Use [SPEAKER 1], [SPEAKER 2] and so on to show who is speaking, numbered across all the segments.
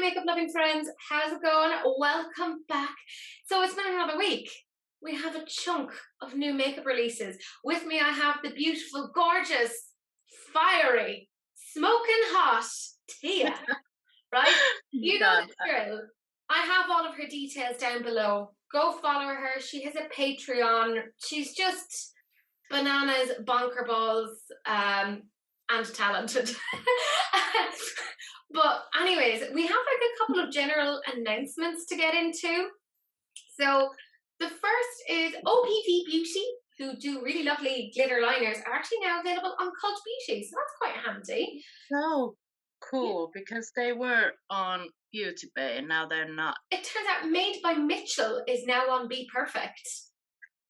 [SPEAKER 1] makeup loving friends, how's it going? Welcome back. So it's been another week. We have a chunk of new makeup releases. With me I have the beautiful, gorgeous, fiery, smoking hot Tia, right? You know
[SPEAKER 2] God,
[SPEAKER 1] the drill. I have all of her details down below. Go follow her. She has a Patreon. She's just bananas, bonker balls, and talented. But anyways, we have like a couple of general announcements to get into. So the first is OPV Beauty, who do really lovely glitter liners, are actually now available on Cult Beauty. So that's quite handy.
[SPEAKER 2] so
[SPEAKER 1] Yeah.
[SPEAKER 2] cool because they were on Beauty Bay and now they're not.
[SPEAKER 1] It turns out Made by Mitchell is now on Be Perfect.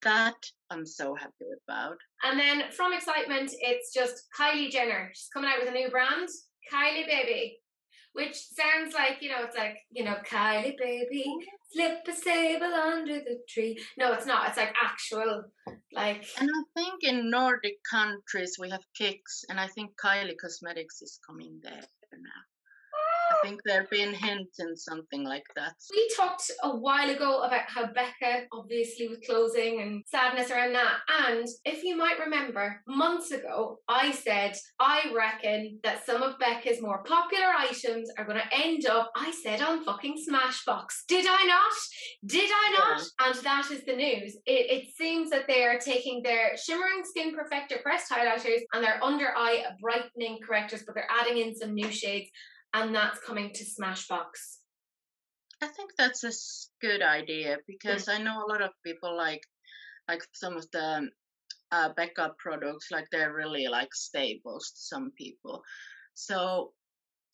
[SPEAKER 2] That I'm so happy about.
[SPEAKER 1] And then from Excitement, it's just Kylie Jenner. She's coming out with a new brand, Kylie Baby, which sounds like, it's like, Kylie Baby, slip a sable under the tree. No, it's not. It's like actual, like...
[SPEAKER 2] And I think in Nordic countries we have Kicks, and I think Kylie Cosmetics is coming there now. I think they've been hinting something like that.
[SPEAKER 1] We talked a while ago about how Becca, obviously with closing and sadness around that. And if you might remember, months ago, I said, I reckon that some of Becca's more popular items are going to end up, I said, on fucking Smashbox. Did I not? Did I not? Yeah. And that is the news. It seems that they are taking their Shimmering Skin Perfector pressed highlighters and their under eye brightening correctors, but they're adding in some new shades. And that's coming to Smashbox.
[SPEAKER 2] I think that's a good idea because I know a lot of people like some of the backup products, like they're really like staples to some people. So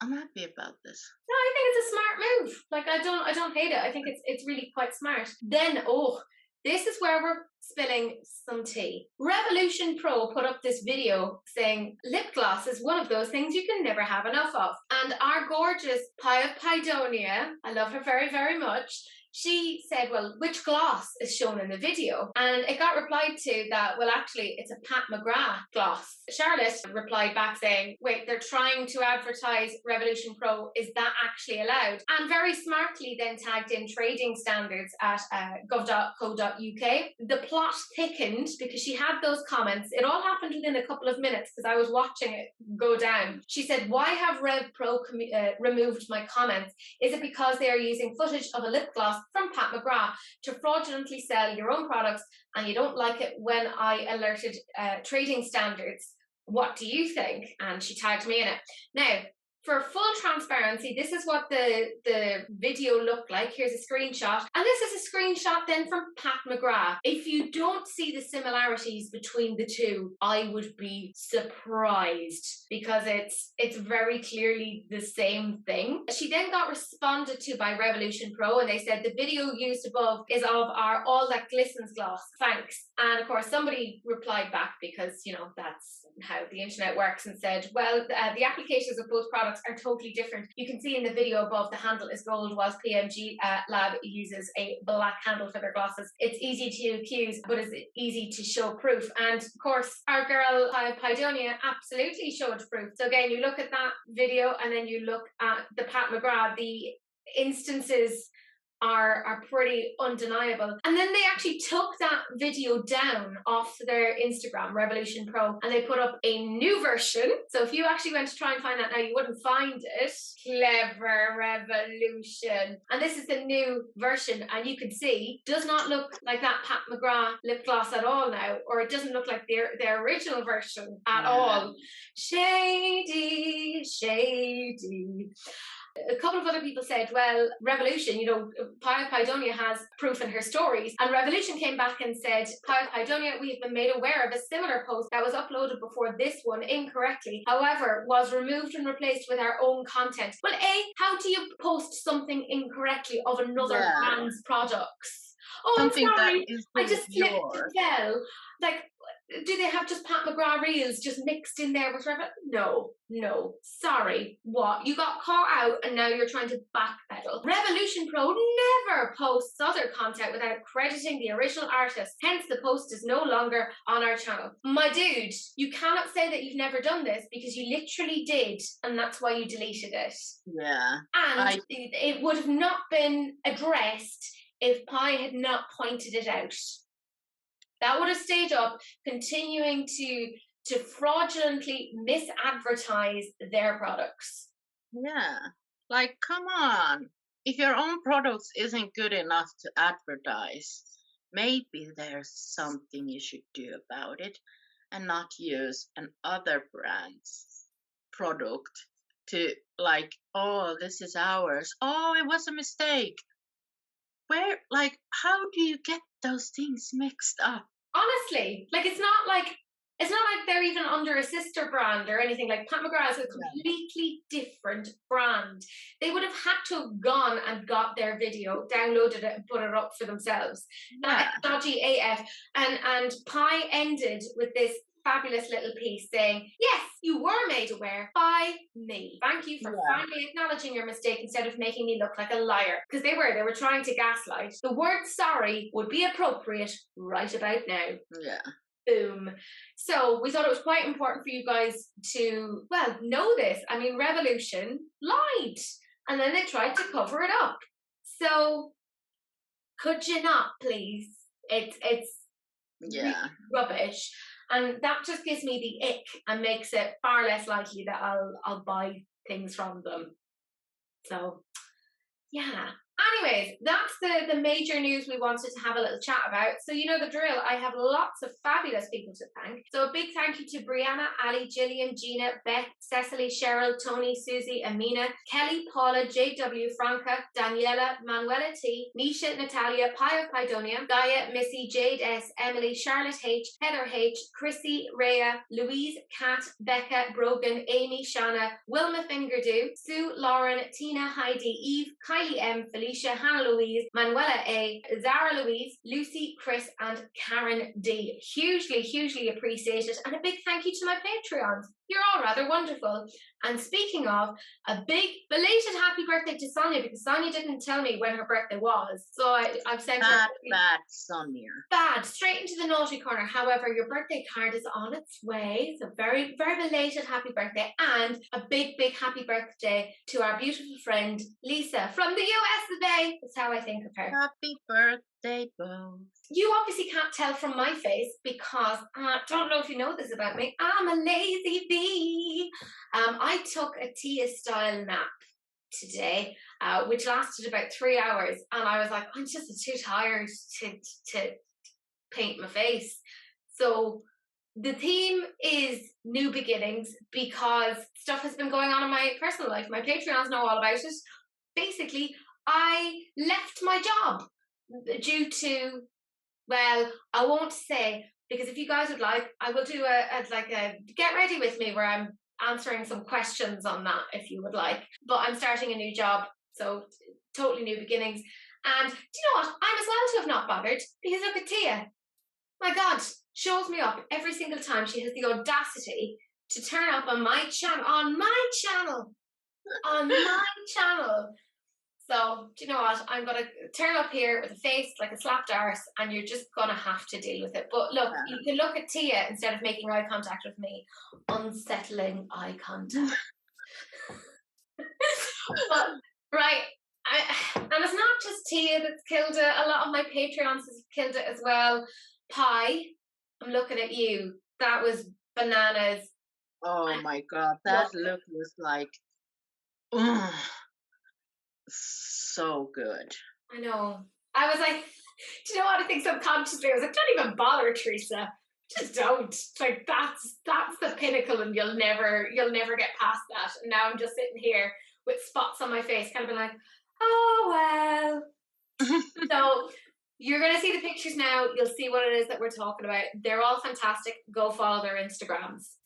[SPEAKER 2] I'm happy about this.
[SPEAKER 1] No, I think it's a smart move. Like I don't hate it. I think it's really quite smart. Then this is where we're spilling some tea. Revolution Pro put up this video saying lip gloss is one of those things you can never have enough of. And our gorgeous Pie of Pidonia, I love her very, very much, she said, well, which gloss is shown in the video? And it got replied to that, well, actually, it's a Pat McGrath gloss. Charlotte replied back saying, wait, they're trying to advertise Revolution Pro. Is that actually allowed? And very smartly then tagged in trading standards at gov.co.uk. The plot thickened because she had those comments. It all happened within a couple of minutes because I was watching it go down. She said, why have Rev Pro removed my comments? Is it because they are using footage of a lip gloss from Pat McGrath to fraudulently sell your own products and you don't like it when I alerted trading standards? What do you think? And she tagged me in it. Now, for full transparency, this is what the video looked like. Here's a screenshot. And this is a screenshot then from Pat McGrath. If you don't see the similarities between the two, I would be surprised because it's very clearly the same thing. She then got responded to by Revolution Pro and they said the video used above is of our All That Glistens gloss. Thanks. And of course, somebody replied back because, that's how the internet works and said, well, the applications of both products are totally different. You can see in the video above the handle is gold whilst PMG Lab uses a black handle for their glosses. It's easy to accuse, but it's easy to show proof. And of course, our girl Pidonia absolutely showed proof. So again, you look at that video and then you look at the Pat McGrath, the instances are pretty undeniable. And then they actually took that video down off their Instagram, Revolution Pro, and they put up a new version. So if you actually went to try and find that now, you wouldn't find it. Clever Revolution. And this is the new version, and you can see, does not look like that Pat McGrath lip gloss at all now, or it doesn't look like their original version at all. Shady, shady. A couple of other people said, well, Revolution, Pie of Pidonia has proof in her stories. And Revolution came back and said, Pie of Pidonia, we have been made aware of a similar post that was uploaded before this one incorrectly. However, was removed and replaced with our own content. Well, how do you post something incorrectly of another brand's products? Oh, I'm
[SPEAKER 2] Something that
[SPEAKER 1] sorry. I
[SPEAKER 2] isn't
[SPEAKER 1] just slipped
[SPEAKER 2] yours.
[SPEAKER 1] and fell. Like, do they have just Pat McGrath reels just mixed in there with Revolution? No. Sorry. What? You got caught out and now you're trying to backpedal. Revolution Pro never posts other content without crediting the original artist. Hence, the post is no longer on our channel. My dude, you cannot say that you've never done this because you literally did, and that's why you deleted it.
[SPEAKER 2] Yeah.
[SPEAKER 1] And it would have not been addressed if Pi had not pointed it out. That would have stayed up, continuing to fraudulently misadvertise their products.
[SPEAKER 2] Yeah. Like, come on. If your own products isn't good enough to advertise, maybe there's something you should do about it and not use another brand's product to like, oh, this is ours. Oh, it was a mistake. Where, like, how do you get those things mixed up?
[SPEAKER 1] Honestly, like it's not like they're even under a sister brand or anything. Like Pat McGrath is a completely different brand. They would have had to have gone and got their video, downloaded it, and put it up for themselves. That is dodgy AF. And Pi ended with this fabulous little piece saying, yes, you were made aware by me. Thank you for finally acknowledging your mistake instead of making me look like a liar. Because they were trying to gaslight. The word sorry would be appropriate right about now.
[SPEAKER 2] Yeah.
[SPEAKER 1] Boom. So we thought it was quite important for you guys to, well, know this. I mean, Revolution lied and then they tried to cover it up. So could you not, please? It's really rubbish. And that just gives me the ick and makes it far less likely that I'll buy things from them. So, yeah. Anyways, that's the major news we wanted to have a little chat about. So you know the drill. I have lots of fabulous people to thank. So a big thank you to Brianna, Ali, Gillian, Gina, Beth, Cecily, Cheryl, Tony, Susie, Amina, Kelly, Paula, JW, Franca, Daniela, Manuela T, Nisha, Natalia, Pi of Pidonia, Gaia, Missy, Jade S, Emily, Charlotte H, Heather H, Chrissy, Rhea, Louise, Kat, Becca, Brogan, Amy, Shanna, Wilma Fingerdo, Sue, Lauren, Tina, Heidi, Eve, Kylie M, Felicia, Hannah Louise, Manuela A, Zara Louise, Lucy, Chris, and Karen D. Hugely appreciated. And a big thank you to my Patreons. You're all rather wonderful. And speaking of, a big belated happy birthday to Sonia, because Sonia didn't tell me when her birthday was. So I've sent her...
[SPEAKER 2] Bad, Sonia.
[SPEAKER 1] Bad, straight into the naughty corner. However, your birthday card is on its way. So very belated happy birthday. And a big happy birthday to our beautiful friend, Lisa, from the US today. That's how I think of her.
[SPEAKER 2] Happy birthday, Bo.
[SPEAKER 1] You obviously can't tell from my face because I don't know if you know this about me. I'm a lazy bee. I took a Tia-style nap today, which lasted about 3 hours, and I was like, I'm just too tired to paint my face. So the theme is new beginnings because stuff has been going on in my personal life. My Patreons know all about it. Basically, I left my job due to, well, I won't say, because if you guys would like, I will do a get ready with me where I'm answering some questions on that if you would like. But I'm starting a new job, so totally new beginnings. And do you know what? I'm as well to have not bothered, because look at Tia. My God, shows me up every single time she has the audacity to turn up on my channel. So, do you know what? I'm going to turn up here with a face like a slapped arse, and you're just going to have to deal with it. But look, you can look at Tia instead of making eye contact with me. Unsettling eye contact. But, right. And it's not just Tia that's killed it. A lot of my Patreons has killed it as well. Pi, I'm looking at you. That was bananas.
[SPEAKER 2] Oh my God. That look was like... so good.
[SPEAKER 1] I know. I was like, do you know what? I think subconsciously I was like, don't even bother, Teresa. Just don't. Like that's the pinnacle, and you'll never get past that. And now I'm just sitting here with spots on my face, kind of being like, oh well. So you're gonna see the pictures now. You'll see what it is that we're talking about. They're all fantastic. Go follow their Instagrams.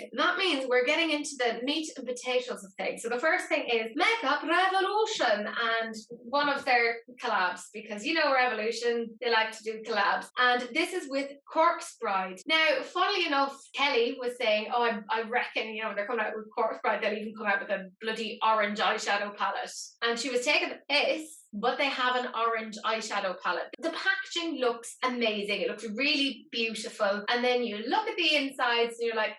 [SPEAKER 1] is, that means we're getting into the meat and potatoes of things. So the first thing is Makeup Revolution and one of their collabs, because you know Revolution, they like to do collabs. And this is with Corpse Bride. Now, funnily enough, Kelly was saying, oh, I reckon, you know, they're coming out with Corpse Bride, they'll even come out with a bloody orange eyeshadow palette. And she was taking the piss, but they have an orange eyeshadow palette. The packaging looks amazing. It looks really beautiful. And then you look at the insides and you're like,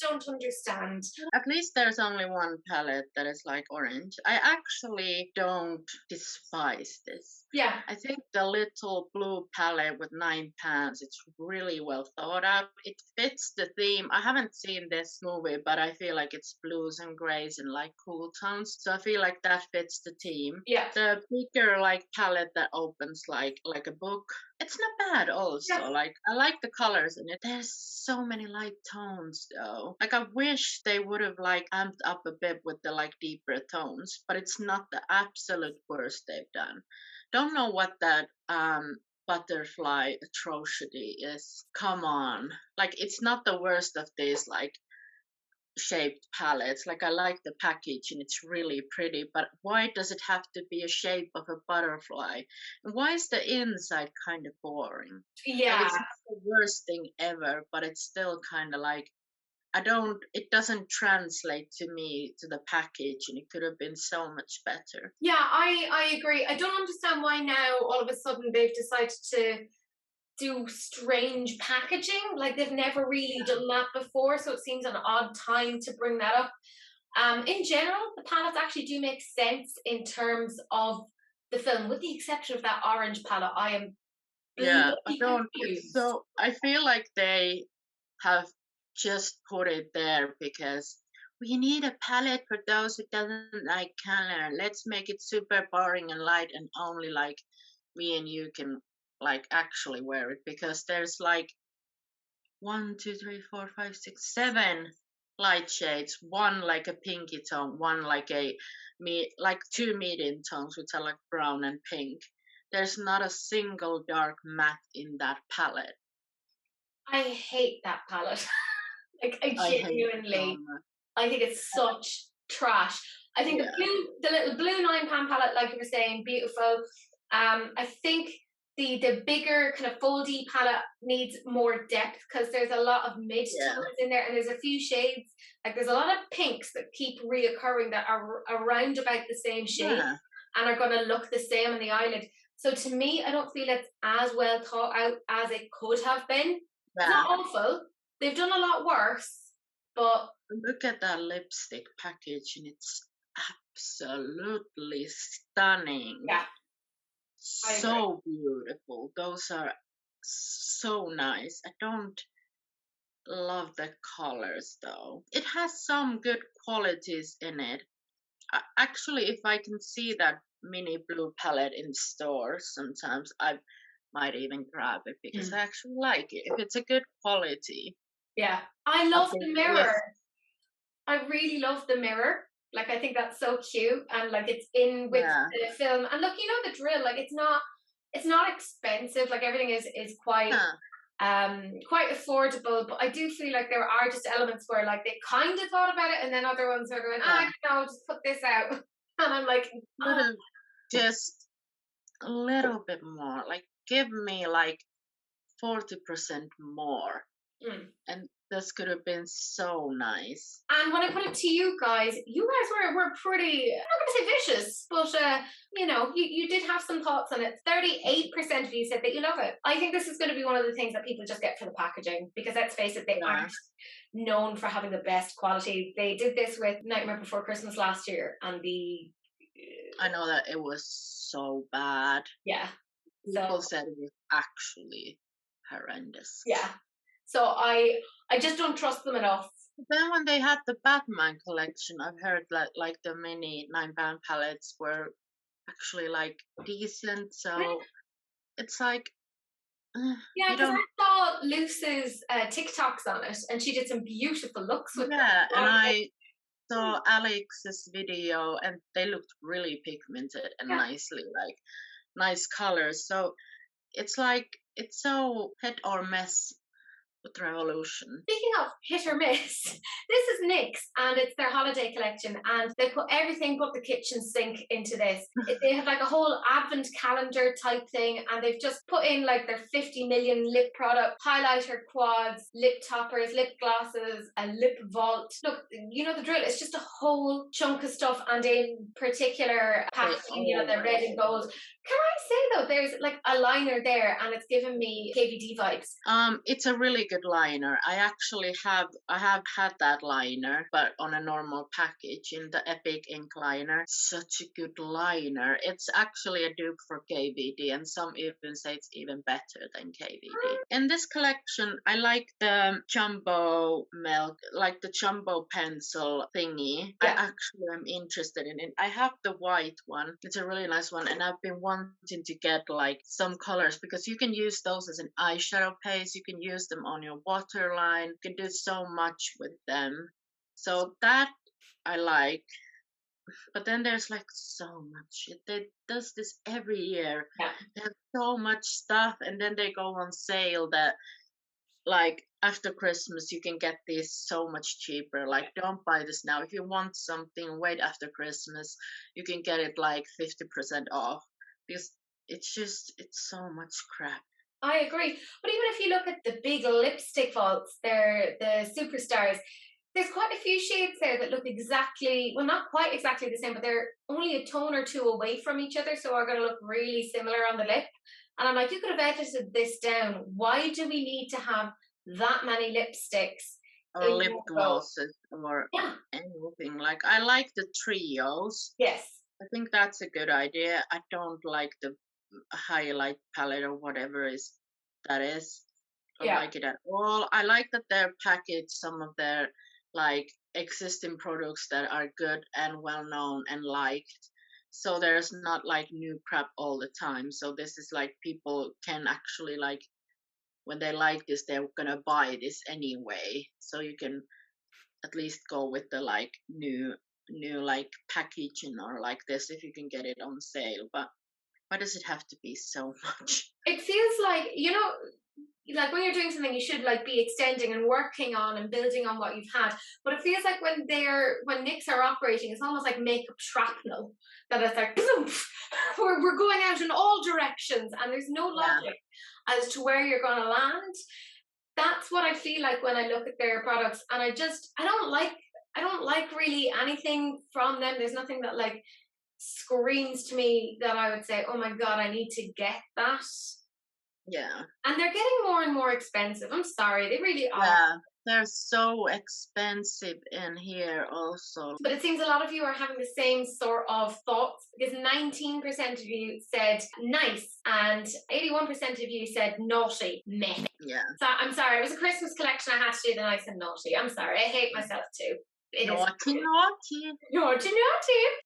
[SPEAKER 1] don't understand.
[SPEAKER 2] At least there's only one palette that is like orange. I actually don't despise this.
[SPEAKER 1] Yeah.
[SPEAKER 2] I think the little blue palette with 9 pans, it's really well thought out. It fits the theme. I haven't seen this movie, but I feel like it's blues and grays and like cool tones. So I feel like that fits the theme.
[SPEAKER 1] Yeah.
[SPEAKER 2] The bigger like palette that opens like a book, it's not bad also.
[SPEAKER 1] Yeah.
[SPEAKER 2] Like I like the colors in it. There's so many light tones though. Like I wish they would have like amped up a bit with the like deeper tones, but it's not the absolute worst they've done. Don't know what that butterfly atrocity is. Come on. Like it's not the worst of these like shaped palettes. Like I like the package and it's really pretty, but why does it have to be a shape of a butterfly? And why is the inside kind of boring?
[SPEAKER 1] Yeah.
[SPEAKER 2] Like it's not the worst thing ever, but it's still kind of like it doesn't translate to me to the package, and it could have been so much better.
[SPEAKER 1] Yeah, I agree. I don't understand why now all of a sudden they've decided to do strange packaging. Like they've never really done that before, so it seems an odd time to bring that up. In general, the palettes actually do make sense in terms of the film, with the exception of that orange palette. I am confused.
[SPEAKER 2] So I feel like they have just put it there because we need a palette for those who doesn't like color. Let's make it super boring and light, and only like me and you can like actually wear it, because there's like 1, 2, 3, 4, 5, 6, 7 light shades, one like a pinky tone, one like like 2 medium tones, which are like brown and pink. There's not a single dark matte in that palette.
[SPEAKER 1] I hate that palette. Like I genuinely, I think it's such trash. I think the little blue 9-pan palette, like you were saying, beautiful. I think the bigger kind of foldy palette needs more depth, because there's a lot of mid tones in there, and there's a few shades. Like there's a lot of pinks that keep reoccurring that are around about the same shade and are going to look the same on the eyelid. So to me, I don't feel it's as well thought out as it could have been. It's not awful. They've done a lot worse, but
[SPEAKER 2] look at that lipstick package, and it's absolutely stunning.
[SPEAKER 1] Yeah.
[SPEAKER 2] So beautiful. Those are so nice. I don't love the colors though. It has some good qualities in it. Actually, if I can see that mini blue palette in stores, sometimes I might even grab it, because I actually like it. If it's a good quality.
[SPEAKER 1] Yeah. I love the mirror. I really love the mirror. Like I think that's so cute, and like it's in with the film. And look, you know the drill. Like it's not expensive. Like everything is quite quite affordable. But I do feel like there are just elements where like they kind of thought about it, and then other ones are going, I don't know, just put this out. And I'm like,
[SPEAKER 2] just a little bit more. Like give me like 40% more. And this could have been so nice.
[SPEAKER 1] And when I put it to you guys were pretty, I'm not going to say vicious, but you know, you did have some thoughts on it. 38% of you said that you love it. I think this is going to be one of the things that people just get for the packaging, because let's face it, they aren't known for having the best quality. They did this with Nightmare Before Christmas last year, and
[SPEAKER 2] I know that it was so bad.
[SPEAKER 1] Yeah.
[SPEAKER 2] People said it was actually horrendous.
[SPEAKER 1] Yeah. So I just don't trust them enough.
[SPEAKER 2] Then when they had the Batman collection, I've heard that like the mini 9-pan palettes were actually like decent. So it's like
[SPEAKER 1] yeah, because I saw Luce's TikToks on it, and she did some beautiful looks with them.
[SPEAKER 2] And I saw Alex's video, and they looked really pigmented and nicely, like nice colors. So it's like it's so hit or miss with Revolution.
[SPEAKER 1] Speaking of hit or miss, this is NYX and it's their holiday collection, and they put everything but the kitchen sink into this. They have like a whole advent calendar type thing, and they've just put in like their 50 million lip product, highlighter quads, lip toppers, lip glosses, a lip vault. Look, you know the drill. It's just a whole chunk of stuff, and in particular packaging, you know, the red and gold. Can I say though, there's like a liner there, and it's giving me KVD vibes.
[SPEAKER 2] It's a really good liner. I have had that liner, but on a normal package in the Epic ink liner. Such a good liner. It's actually a dupe for KVD, and some even say it's even better than KVD. In this collection, I like the jumbo milk, like the jumbo pencil thingy. I actually am interested in it. I have the white one. It's a really nice one, and I've been wanting to get like some colors, because you can use those as an eyeshadow paste. You can use them on your waterline. You can do so much with them. So that I like. But then there's like so much. They does this every year.
[SPEAKER 1] Yeah.
[SPEAKER 2] They have so much stuff, and then they go on sale that like after Christmas you can get these so much cheaper. Like, don't buy this now. If you want something, wait after Christmas. You can get it like 50% off, because it's so much crap.
[SPEAKER 1] I agree. But even if you look at the big lipstick vaults, they're the superstars. There's quite a few shades there that look exactly, well, not quite exactly the same, but they're only a tone or two away from each other, so are going to look really similar on the lip. And I'm like, you could have edited this down. Why do we need to have that many lipsticks?
[SPEAKER 2] Or lip glosses or anything. Like, I like the trios.
[SPEAKER 1] Yes.
[SPEAKER 2] I think that's a good idea. I don't like the highlight palette or whatever that is. I don't like it at all. I like that they're packaged some of their like existing products that are good and well known and liked. So there's not like new crap all the time. So this is like people can actually like, when they like this, they're gonna buy this anyway. So you can at least go with the like new like packaging or like this if you can get it on sale. But why does it have to be so much?
[SPEAKER 1] It feels like, you know, like when you're doing something, you should like be extending and working on and building on what you've had. But it feels like when NYX are operating, it's almost like makeup shrapnel. That it's like, we're going out in all directions, and there's no logic as to where you're going to land. That's what I feel like when I look at their products, and I don't like really anything from them. There's nothing that like screams to me that I would say, oh my god, I need to get that.
[SPEAKER 2] Yeah.
[SPEAKER 1] And they're getting more and more expensive. I'm sorry, they really are.
[SPEAKER 2] Yeah, they're so expensive in here also.
[SPEAKER 1] But it seems a lot of you are having the same sort of thoughts, because 19% of you said nice and 81% of you said naughty. Meh.
[SPEAKER 2] Yeah.
[SPEAKER 1] So I'm sorry, it was a Christmas collection. I had to do the nice and naughty. I'm sorry, I hate myself too.
[SPEAKER 2] Naughty.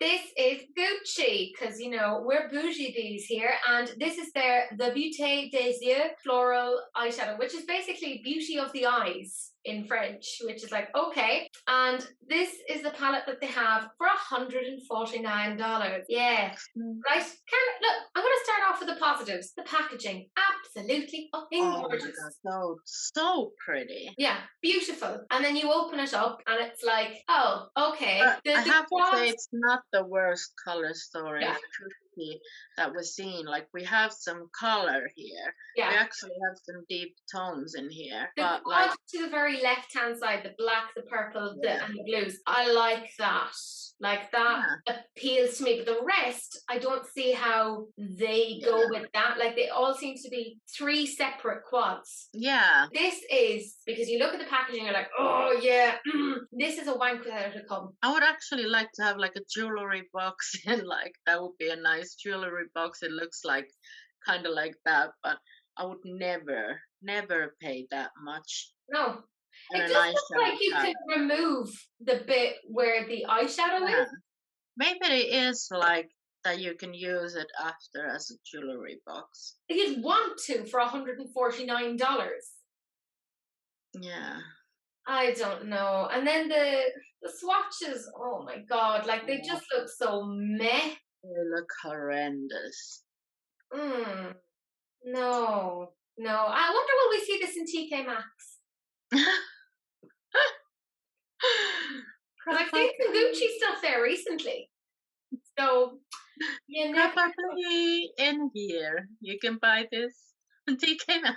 [SPEAKER 1] This is Gucci, because you know we're bougie bees here, and this is their the Beauté des Yeux floral eyeshadow, which is basically beauty of the eyes in French, which is like okay. And this is the palette that they have for $149. Yeah, right. Look, I'm going to start off with the positives. The packaging, absolutely fucking gorgeous.
[SPEAKER 2] Oh, so pretty.
[SPEAKER 1] Yeah, beautiful. And then you open it up, and it's like, oh, okay.
[SPEAKER 2] I have to say, it's not the worst color story that we're seeing. Like, we have some color here.
[SPEAKER 1] Yeah.
[SPEAKER 2] We actually have some deep tones in here.
[SPEAKER 1] The
[SPEAKER 2] but like
[SPEAKER 1] to the very left-hand side, the black, the purple, and the blues. I like that. Like that appeals to me, but the rest, I don't see how they go with that. Like they all seem to be 3 separate quads.
[SPEAKER 2] Yeah.
[SPEAKER 1] This is, because you look at the packaging, you're like, oh yeah, this is a wank without a cum.
[SPEAKER 2] I would actually like to have like a jewelry box, and like that would be a nice jewelry box. It looks like kind of like that, but I would never pay that much.
[SPEAKER 1] No. It just looks like you can remove the bit where the eyeshadow is.
[SPEAKER 2] Maybe it is like that you can use it after as a jewelry box.
[SPEAKER 1] You'd want to for $149.
[SPEAKER 2] Yeah.
[SPEAKER 1] I don't know. And then the swatches, oh my god, like they just look so meh.
[SPEAKER 2] They look horrendous.
[SPEAKER 1] No. I wonder will we see this in TK Maxx? Because I've seen some
[SPEAKER 2] Probably,
[SPEAKER 1] Gucci stuff there recently. So you never know.
[SPEAKER 2] probably in here. You can buy this on TK Maxx.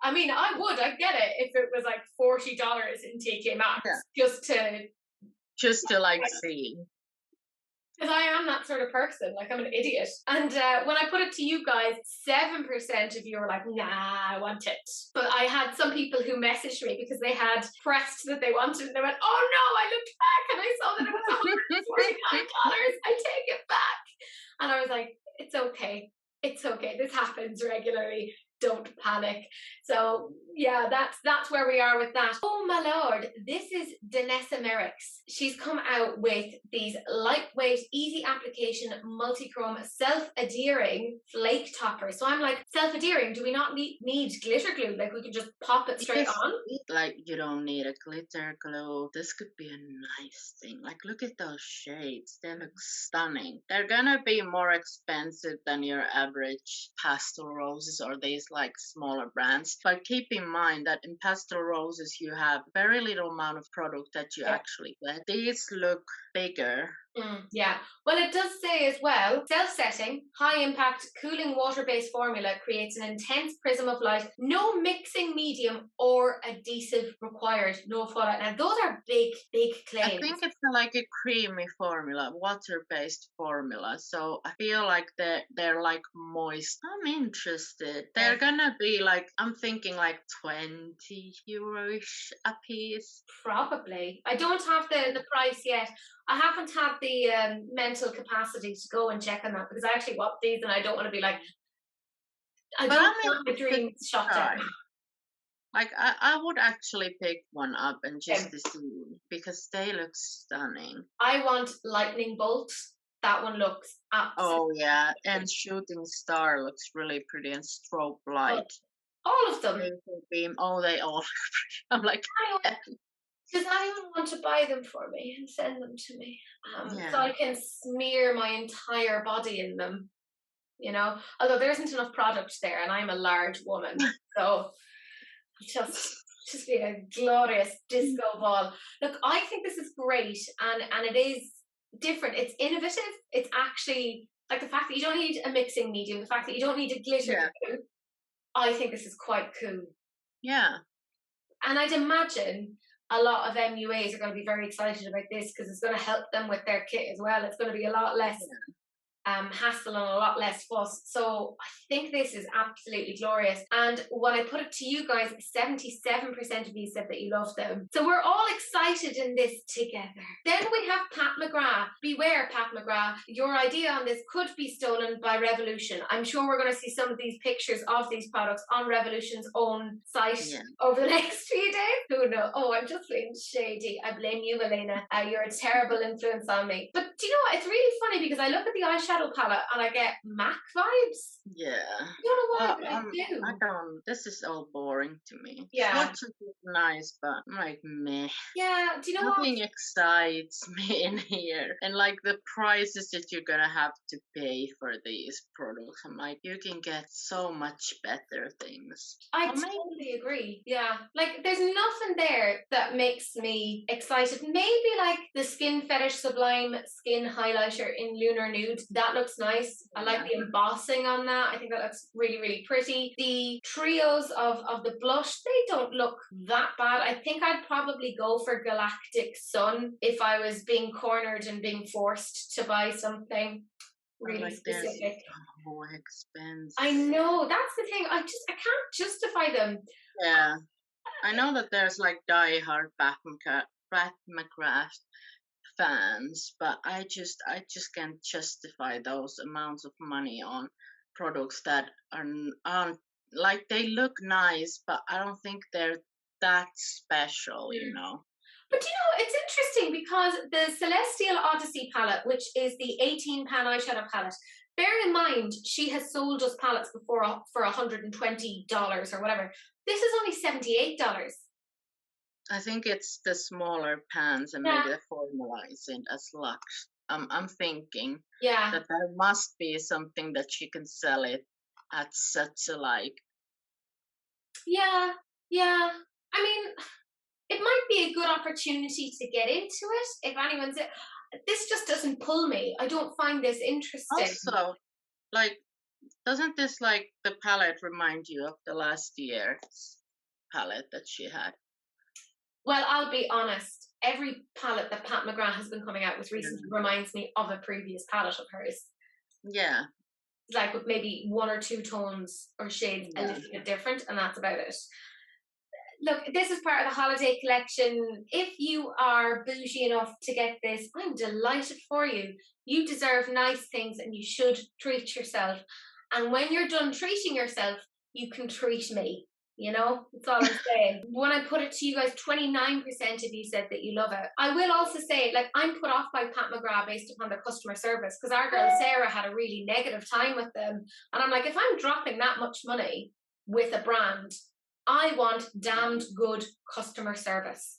[SPEAKER 1] I mean, I'd get it if it was like $40 in TK
[SPEAKER 2] Yeah,
[SPEAKER 1] Maxx just to.
[SPEAKER 2] just to like see.
[SPEAKER 1] Because I am that sort of person. Like, I'm an idiot. And when I put it to you guys, 7% of you were like, nah, I want it. But I had some people who messaged me because they had pressed that they wanted it. And they went, oh no, I looked back and I saw that it was $149. I take it back. And I was like, it's okay. It's okay. This happens regularly. Don't panic. So yeah, that's where we are with that. Oh my lord, this is Danessa Merrick's. She's come out with these lightweight, easy application, multi-chrome, self-adhering flake toppers. So I'm like, self-adhering, do we not need glitter glue? Like we can just pop it straight
[SPEAKER 2] Because
[SPEAKER 1] on?
[SPEAKER 2] like you don't need a glitter glue. This could be a nice thing. Like look at those shades. They look stunning. They're gonna be more expensive than your average pastel roses or these like smaller brands. But keep in mind that in pastel roses you have very little amount of product that you
[SPEAKER 1] Yeah.
[SPEAKER 2] actually get. These look bigger.
[SPEAKER 1] Yeah. Well, it does say as well, self-setting, high-impact, cooling water-based formula creates an intense prism of light. No mixing medium or adhesive required. No fallout. Now, those are big, big
[SPEAKER 2] I
[SPEAKER 1] claims.
[SPEAKER 2] think it's like a creamy formula, water-based formula. So I feel like they're like moist. I'm interested. They're gonna be like I'm thinking like 20 euro-ish a piece.
[SPEAKER 1] Probably. I don't have the price yet. I haven't had the mental capacity to go and check on that because I actually want these and I don't want to be like, I
[SPEAKER 2] But
[SPEAKER 1] don't
[SPEAKER 2] I'm
[SPEAKER 1] want my
[SPEAKER 2] interested
[SPEAKER 1] dreams
[SPEAKER 2] to
[SPEAKER 1] shot down.
[SPEAKER 2] try. Like I would actually pick one up and just
[SPEAKER 1] Um,
[SPEAKER 2] to see because they look stunning.
[SPEAKER 1] I want lightning bolt. That one looks absolutely.
[SPEAKER 2] Oh yeah, and shooting star looks really pretty and strobe
[SPEAKER 1] Oh,
[SPEAKER 2] light.
[SPEAKER 1] all of them.
[SPEAKER 2] Laser beam. Oh, they all. I'm like,
[SPEAKER 1] Anyone, does anyone want to buy them for me and send them to me? So
[SPEAKER 2] yeah.
[SPEAKER 1] I can smear my entire body in them, you know? Although there isn't enough product there and I'm a large woman. So just be a glorious disco ball. Look, I think this is great and it is different. It's innovative. It's actually like the fact that you don't need a mixing medium, the fact that you don't need a glitter
[SPEAKER 2] Yeah.
[SPEAKER 1] glue. I think this is quite cool.
[SPEAKER 2] Yeah.
[SPEAKER 1] And I'd imagine a lot of MUAs are going to be very excited about this because it's going to help them with their kit as well. It's going to be a lot less hassle and a lot less fuss. So I think this is absolutely glorious. And when I put it to you guys, 77% of you said that you loved them. So we're all excited in this together. Then we have Pat McGrath. Beware, Pat McGrath. Your idea on this could be stolen by Revolution. I'm sure we're going to see some of these pictures of these products on Revolution's own site over the next few days. Who knows? Oh, I'm just being shady. I blame you, Elena. You're a terrible influence on me. But do you know what? It's really funny because I look at the eyeshadow palette and I get MAC vibes.
[SPEAKER 2] Yeah.
[SPEAKER 1] I don't know why, but I do.
[SPEAKER 2] I don't. This is all boring to me.
[SPEAKER 1] Yeah.
[SPEAKER 2] Swatches is nice, but I'm like meh.
[SPEAKER 1] Yeah. Do you know what?
[SPEAKER 2] Nothing excites me in here. And like the prices that you're gonna have to pay for these products, I'm like, you can get so much better things.
[SPEAKER 1] I
[SPEAKER 2] Or maybe
[SPEAKER 1] totally agree. Yeah. Like there's nothing there that makes me excited. Maybe like the Skin Fetish Sublime Skin Highlighter in Lunar Nude. That looks nice. I like the embossing on that. I think that looks really, really pretty. The trios of the blush, they don't look that bad. I think I'd probably go for Galactic Sun if I was being cornered and being forced to buy something really
[SPEAKER 2] like
[SPEAKER 1] specific.
[SPEAKER 2] so expensive.
[SPEAKER 1] I know, that's the thing. I can't justify them.
[SPEAKER 2] Yeah. I know that there's like diehard Pat McGrath fans, but I just can't justify those amounts of money on products that aren't like they look nice, but I don't think they're that special, you know.
[SPEAKER 1] But you know, it's interesting because the Celestial Odyssey palette, which is the 18 pan eyeshadow palette, bear in mind she has sold us palettes before for $120 or whatever. This is only $78.
[SPEAKER 2] I think it's the smaller pans and maybe the formula isn't as luxe. I'm thinking that there must be something that you can sell it at such a like.
[SPEAKER 1] Yeah, Yeah. I mean, it might be a good opportunity to get into it if anyone's. This just doesn't pull me. I don't find this interesting.
[SPEAKER 2] Also, like, doesn't this like the palette remind you of the last year's palette that she had?
[SPEAKER 1] Well, I'll be honest. Every palette that Pat McGrath has been coming out with recently
[SPEAKER 2] Yeah.
[SPEAKER 1] reminds me of a previous palette of hers.
[SPEAKER 2] Yeah.
[SPEAKER 1] Like with maybe one or two tones or shades a
[SPEAKER 2] Yeah.
[SPEAKER 1] little bit different, and that's about it. Look, this is part of the holiday collection. If you are bougie enough to get this, I'm delighted for you. You deserve nice things and you should treat yourself. And when you're done treating yourself, you can treat me. You know, that's all I'm saying. When I put it to you guys, 29% of you said that you love it. I will also say, like, I'm put off by Pat McGrath based upon their customer service because our girl Sarah had a really negative time with them. And I'm like, if I'm dropping that much money with a brand, I want damned good customer service.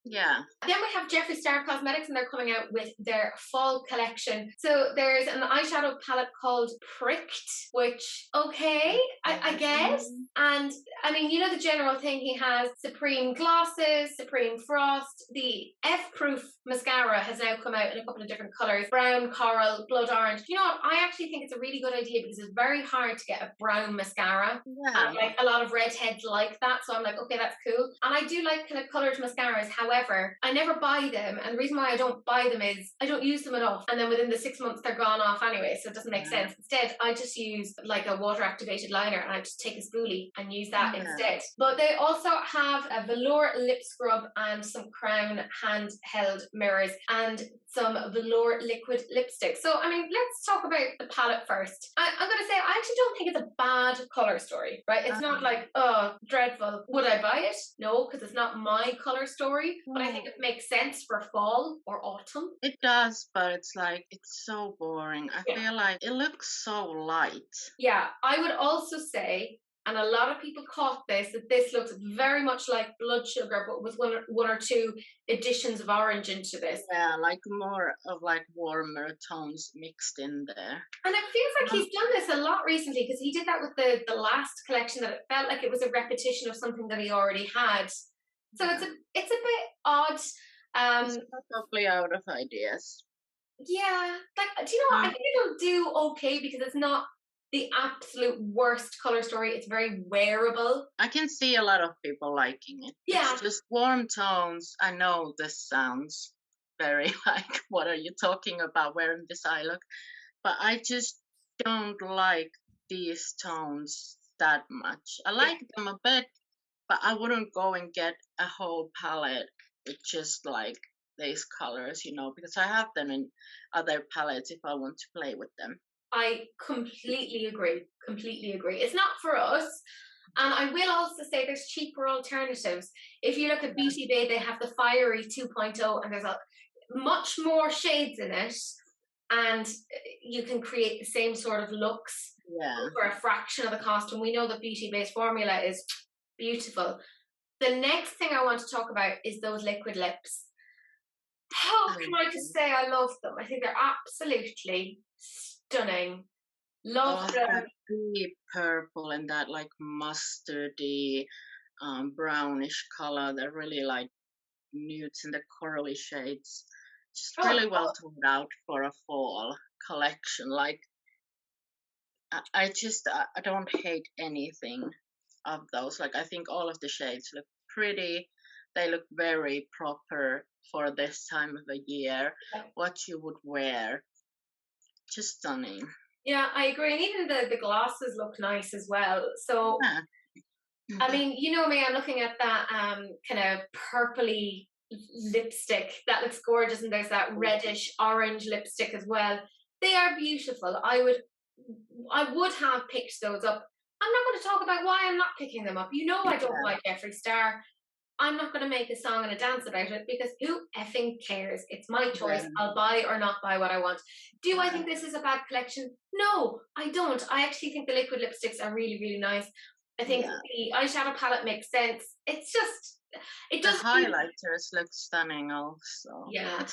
[SPEAKER 2] Yeah.
[SPEAKER 1] Then we have Jeffree Star Cosmetics, and they're coming out with their fall collection. So there's an eyeshadow palette called Pricked, which, okay, I guess. And I mean, you know the general thing, he has Supreme Glosses, Supreme Frost. The F-Proof mascara has now come out in a couple of different colours. Brown, coral, blood orange. You know what? I actually think it's a really good idea because it's very hard to get a brown mascara.
[SPEAKER 2] Yeah.
[SPEAKER 1] And like a lot of redheads like that. So I'm like, okay, that's cool. And I do like kind of coloured mascaras. However, I never buy them. And the reason why I don't buy them is I don't use them enough. And then within the 6 months, they're gone off anyway. So it doesn't make sense. Instead, I just use like a water activated liner and I just take a spoolie and use that instead. But they also have a velour lip scrub and some Crown handheld mirrors and some velour liquid lipstick. So, I mean, let's talk about the palette first. I'm going to say, I actually don't think it's a bad colour story, right? It's not like, oh, dreadful. Would I buy it? No, because it's not my colour story. But I think it makes sense for fall or autumn.
[SPEAKER 2] It does, but it's like, it's so boring. I feel like it looks so light.
[SPEAKER 1] Yeah, I would also say, and a lot of people caught this, that this looks very much like blood sugar, but with one or two additions of orange into this.
[SPEAKER 2] Yeah, like more of like warmer tones mixed in there.
[SPEAKER 1] And it feels like he's done this a lot recently because he did that with the last collection that it felt like it was a repetition of something that he already had. So it's a bit odd.
[SPEAKER 2] It's probably out of ideas.
[SPEAKER 1] Yeah, like, do you know what? I think it'll do okay because it's not the absolute worst color story. It's very wearable.
[SPEAKER 2] I can see a lot of people liking it.
[SPEAKER 1] Yeah.
[SPEAKER 2] It's just warm tones. I know this sounds very like, what are you talking about wearing this eye look? But I just don't like these tones that much. I like them a bit, but I wouldn't go and get a whole palette with just like these colors, you know, because I have them in other palettes if I want to play with them.
[SPEAKER 1] I completely agree. Completely agree. It's not for us. And I will also say there's cheaper alternatives. If you look at Beauty Bay, they have the Fiery 2.0 and there's a much more shades in it. And you can create the same sort of looks for a fraction of the cost. And we know that Beauty Bay's formula is beautiful. The next thing I want to talk about is those liquid lips. How can I just say I love them? I think they're absolutely stunning. Love them.
[SPEAKER 2] That deep purple and that like mustardy, brownish color. They're really like nudes and the corally shades. Just really well thought out for a fall collection. Like I don't hate anything of those. Like I think all of the shades look pretty. They look very proper for this time of the year. What you would wear. Just stunning.
[SPEAKER 1] Yeah, I agree. And even the glosses look nice as well. So I mean, you know me, I'm looking at that kind of purpley lipstick. That looks gorgeous. And there's that reddish orange lipstick as well. They are beautiful. I would have picked those up. I'm not going to talk about why I'm not picking them up. You know I don't like Jeffree Star. I'm not going to make a song and a dance about it because who effing cares? It's my choice. I'll buy or not buy what I want. Do I think this is a bad collection? No, I don't. I actually think the liquid lipsticks are really, really nice. I think the eyeshadow palette makes sense. It's just, it does.
[SPEAKER 2] The highlighters look stunning also.
[SPEAKER 1] Yeah.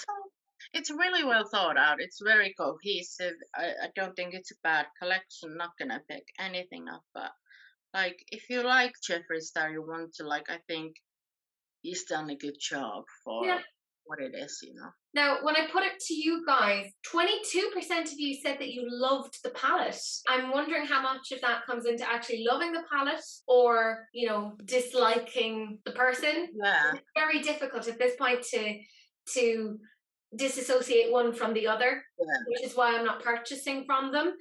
[SPEAKER 2] It's really well thought out. It's very cohesive. I don't think it's a bad collection. Not going to pick anything up, but Like, if you like Jeffree Star, you want to like. I think he's done a good job
[SPEAKER 1] Yeah.
[SPEAKER 2] for what it is, you know.
[SPEAKER 1] Now, when I put it to you guys, 22% of you said that you loved the palette. I'm wondering how much of that comes into actually loving the palette or, disliking the person.
[SPEAKER 2] Yeah,
[SPEAKER 1] It's very difficult at this point to disassociate one from the other,
[SPEAKER 2] yeah.
[SPEAKER 1] which is why I'm not purchasing from them.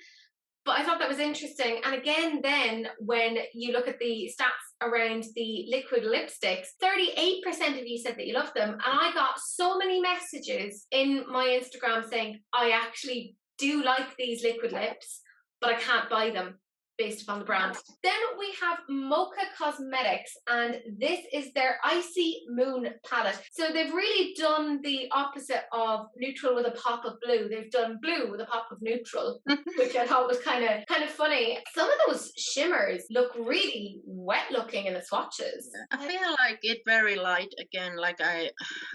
[SPEAKER 1] But I thought that was interesting. And again, then when you look at the stats around the liquid lipsticks, 38% of you said that you love them. And I got so many messages in my Instagram saying, I actually do like these liquid lips, but I can't buy them based upon the brand. Then we have Mocha Cosmetics, and this is their Icy Moon palette. So they've really done the opposite of neutral with a pop of blue. They've done blue with a pop of neutral, which I thought was kind of funny. Some of those shimmers look really wet looking in the swatches.
[SPEAKER 2] I feel like it very light again. Like I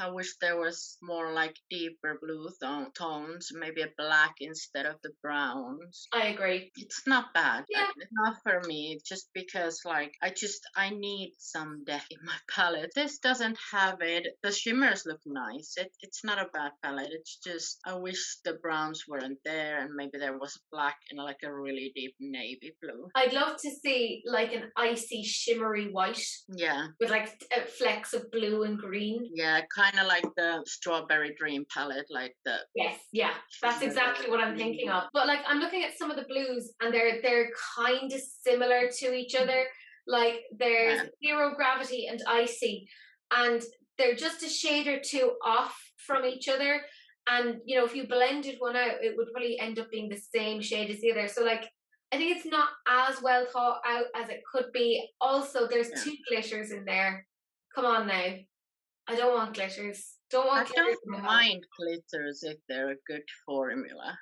[SPEAKER 2] wish there was more like deeper blue tones, maybe a black instead of the browns.
[SPEAKER 1] I agree.
[SPEAKER 2] It's not bad.
[SPEAKER 1] Yeah.
[SPEAKER 2] It's not for me. Just because like I need some depth in my palette. This doesn't have it. The shimmers look nice. It's not a bad palette. It's just I wish the browns weren't there and maybe there was black and like a really deep navy blue.
[SPEAKER 1] I'd love to see like an icy shimmery white.
[SPEAKER 2] Yeah.
[SPEAKER 1] With like flecks of blue and green.
[SPEAKER 2] Yeah, kind of like the Strawberry Dream palette, like the.
[SPEAKER 1] Yes, yeah, that's exactly what I'm thinking of. But like, I'm looking at some of the blues, and they're kind of similar to each other. Like, there's Zero Gravity and Icy, and they're just a shade or two off from each other. And if you blended one out, it would probably end up being the same shade as the other. So like, I think it's not as well thought out as it could be. Also, there's 2 glitters in there. Come on now. I don't want glitters.
[SPEAKER 2] I don't mind glitters if they're a good formula.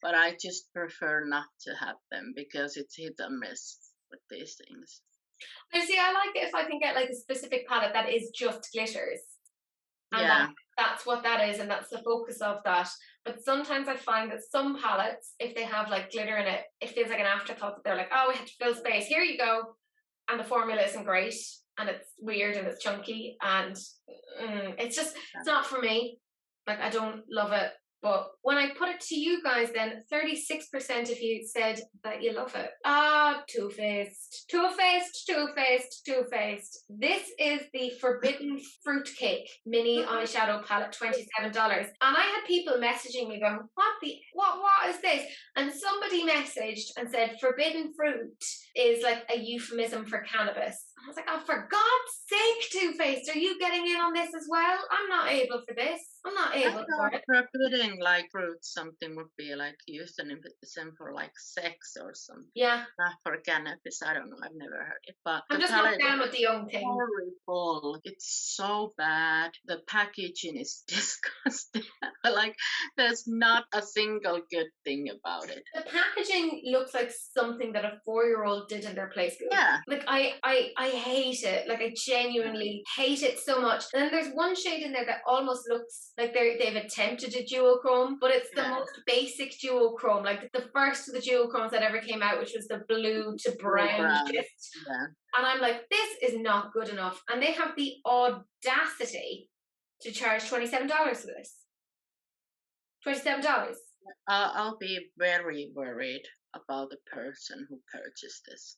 [SPEAKER 2] But I just prefer not to have them because it's hit and miss with these things.
[SPEAKER 1] You see, I like it if I can get like a specific palette that is just glitters. And that's what that is, and that's the focus of that. But sometimes I find that some palettes, if they have like glitter in it, it feels like an afterthought that they're like, oh, we have to fill space. Here you go. And the formula isn't great, and it's weird and it's chunky, and it's not for me. Like, I don't love it. But when I put it to you guys, then 36% of you said that you love it. Too Faced. Too Faced, Too Faced, Too Faced. This is the Forbidden Fruitcake mini eyeshadow palette, $27. And I had people messaging me going, what is this? And somebody messaged and said forbidden fruit is like a euphemism for cannabis. I was like, oh, for God's sake, Too Faced, are you getting in on this as well? I'm not able for this. I'm not able for it.
[SPEAKER 2] Forbidding like fruit, something would be like euphemism for like sex or something.
[SPEAKER 1] Yeah.
[SPEAKER 2] Not for cannabis. I don't know. I've never heard it. But
[SPEAKER 1] I'm just not down with the young thing.
[SPEAKER 2] Horrible. It's so bad. The packaging is disgusting. Like, there's not a single good thing about it.
[SPEAKER 1] The packaging looks like something that a 4-year-old did in their play school.
[SPEAKER 2] Yeah.
[SPEAKER 1] Like, I hate it. Like, I genuinely hate it so much. And then there's one shade in there that almost looks like they've attempted a duochrome, but it's the most basic duochrome. Like, the first of the duochromes that ever came out, which was the blue to brown shift.
[SPEAKER 2] Yeah.
[SPEAKER 1] And I'm like, this is not good enough. And they have the audacity to charge $27 for this. $27.
[SPEAKER 2] I'll be very worried about the person who purchased this.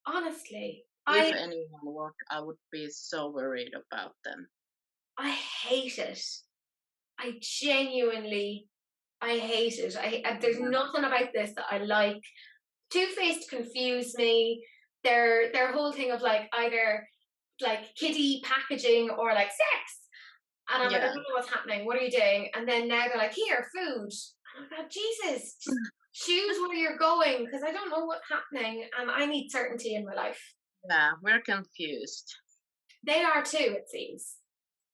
[SPEAKER 1] Honestly.
[SPEAKER 2] If anyone would, I would be so worried about them.
[SPEAKER 1] I hate it. I genuinely, I hate it. There's nothing about this that I like. Too Faced confused me. Their whole thing of like either like kiddie packaging or like sex. And I'm like, I don't know what's happening. What are you doing? And then now they're like, here, food. And I'm like, Jesus, choose where you're going, because I don't know what's happening and I need certainty in my life.
[SPEAKER 2] Yeah, we're confused.
[SPEAKER 1] They are too, it seems.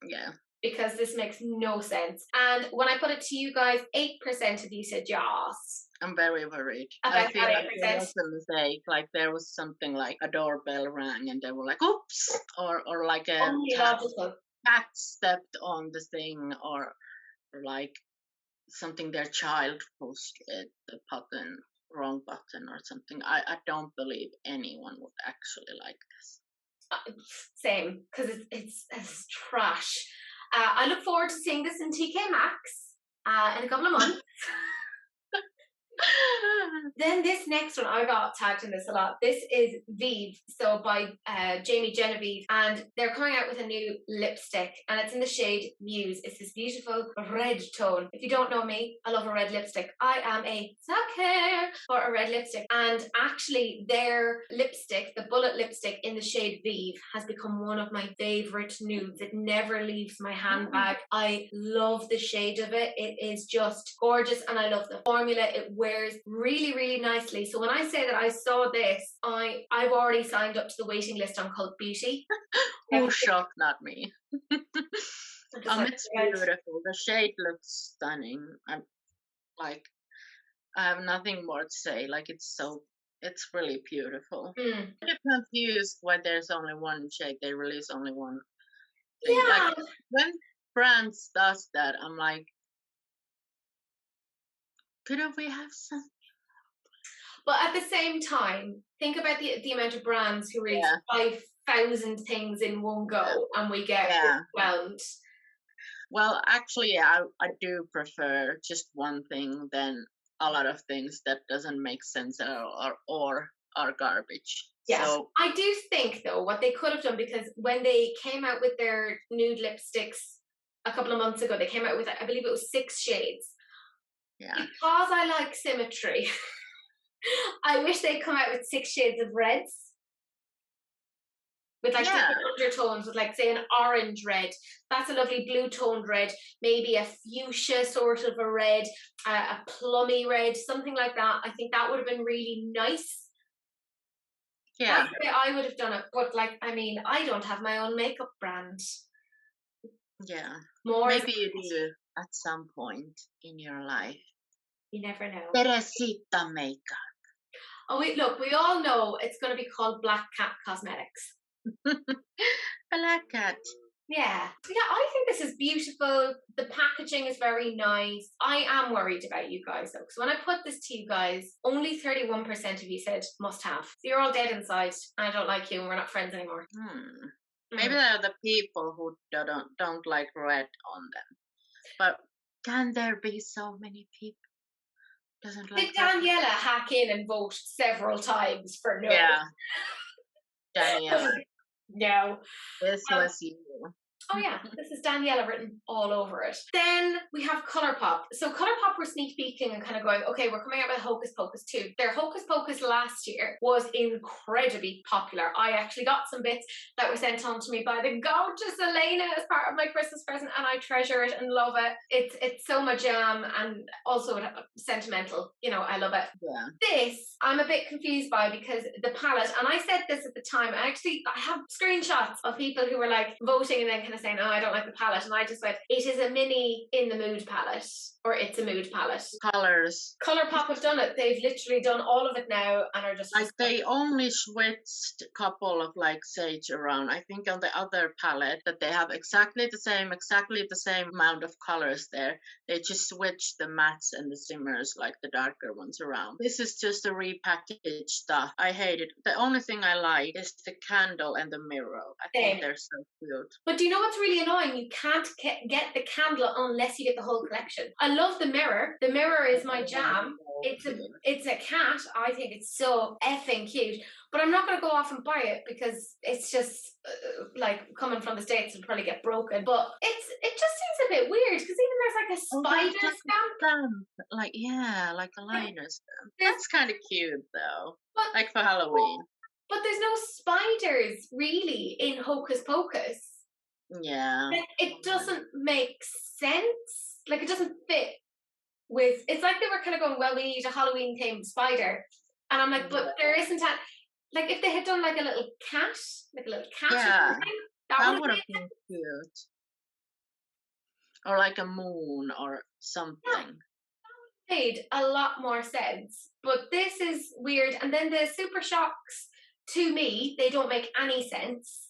[SPEAKER 2] Yeah.
[SPEAKER 1] Because this makes no sense. And when I put it to you guys, 8% of you said yes.
[SPEAKER 2] I'm very worried.
[SPEAKER 1] About
[SPEAKER 2] I feel like
[SPEAKER 1] 8%.
[SPEAKER 2] there was a mistake. Like there was something like a doorbell rang and they were like, oops, or like a cat stepped on the thing, or like something their child pushed the button. wrong button or something. I don't believe anyone would actually like this.
[SPEAKER 1] Same, because it's trash. I look forward to seeing this in TK Maxx in a couple of months. Then this next one, I got tagged in this a lot. This is Vive, so by Jamie Genevieve, and they're coming out with a new lipstick, and it's in the shade Muse. It's this beautiful red tone. If you don't know me, I love a red lipstick. I am a sucker for a red lipstick, and actually their lipstick, the bullet lipstick in the shade Vive, has become one of my favorite nudes. It never leaves my handbag. I love the shade of it. It is just gorgeous, and I love the formula. It wears really, really nicely. So when I say that I saw this, I've already signed up to the waiting list on Cult Beauty.
[SPEAKER 2] Oh, shocked, not me.
[SPEAKER 1] Like,
[SPEAKER 2] it's beautiful. The shade looks stunning. I'm like, I have nothing more to say. Like, it's really beautiful. I'm confused why there's only one shade. They release only one thing.
[SPEAKER 1] Yeah.
[SPEAKER 2] Like, when Rants does that, I'm like, couldn't we have some?
[SPEAKER 1] But at the same time, think about the amount of brands who release 5,000 things in one go, and we get overwhelmed.
[SPEAKER 2] Well, actually, I do prefer just one thing than a lot of things that doesn't make sense at all or are garbage.
[SPEAKER 1] Yes,
[SPEAKER 2] so,
[SPEAKER 1] I do think though what they could have done, because when they came out with their nude lipsticks a couple of months ago, they came out with, I believe it was 6 shades.
[SPEAKER 2] Yeah.
[SPEAKER 1] Because I like symmetry, I wish they'd come out with 6 shades of reds. With like different undertones, with like say an orange red. That's a lovely blue toned red. Maybe a fuchsia sort of a red, a plummy red, something like that. I think that would have been really nice.
[SPEAKER 2] Yeah.
[SPEAKER 1] That's the way I would have done it. But like, I mean, I don't have my own makeup brand.
[SPEAKER 2] Yeah.
[SPEAKER 1] More
[SPEAKER 2] maybe you do at some point in your life.
[SPEAKER 1] You never know.
[SPEAKER 2] Teresita makeup.
[SPEAKER 1] Oh, look, we all know it's going to be called Black Cat Cosmetics.
[SPEAKER 2] Black Cat.
[SPEAKER 1] Yeah, I think this is beautiful. The packaging is very nice. I am worried about you guys though, because when I put this to you guys, only 31% of you said must have. So you're all dead inside, and I don't like you, and we're not friends anymore.
[SPEAKER 2] Maybe they're the people who don't like red on them. But can there be so many people doesn't like?
[SPEAKER 1] Did Daniela hack in and vote several times for no?
[SPEAKER 2] Yeah, Daniela.
[SPEAKER 1] No.
[SPEAKER 2] This was you.
[SPEAKER 1] Oh yeah, this is Daniela written all over it. Then we have Colourpop. So Colourpop were sneak peeking and kind of going, okay, we're coming out with Hocus Pocus 2. Their Hocus Pocus last year was incredibly popular. I actually got some bits that were sent on to me by the gorgeous Elena as part of my Christmas present, and I treasure it and love it. It's so my jam, and also sentimental. You know, I love it.
[SPEAKER 2] Yeah.
[SPEAKER 1] This I'm a bit confused by, because the palette, and I said this at the time, I have screenshots of people who were like voting and then kind of saying, oh, I don't like the palette, and I just went, it is a mini in the mood palette, or it's a mood palette.
[SPEAKER 2] Colors.
[SPEAKER 1] Colourpop have done it. They've literally done all of it now, and are just
[SPEAKER 2] like they only switched a couple of like sage around. I think on the other palette that they have exactly the same amount of colors there. They just switched the mattes and the shimmers, like the darker ones, around. This is just a repackaged stuff. I hate it. The only thing I like is the candle and the mirror. I think they're so cute.
[SPEAKER 1] But do you know what's really annoying? You can't get the candle unless you get the whole collection. I love the mirror. The mirror is my jam. It's a cat. I think it's so effing cute. But I'm not going to go off and buy it, because it's just like coming from the States, it'll probably get broken. But it just seems a bit weird, because even there's like a spider stamp.
[SPEAKER 2] Like, yeah, like a liner stamp. That's kind of cute though. But, like for Halloween.
[SPEAKER 1] But there's no spiders really in Hocus Pocus.
[SPEAKER 2] Yeah.
[SPEAKER 1] Like, it doesn't make sense. Like, it doesn't fit with. It's like they were kind of going, well, we need a Halloween themed spider, and I'm like, but there isn't a. Like, if they had done like a little cat,
[SPEAKER 2] yeah, that would have been cute. Or like a moon or something. Yeah,
[SPEAKER 1] that made a lot more sense. But this is weird. And then the Super Shocks, to me, they don't make any sense.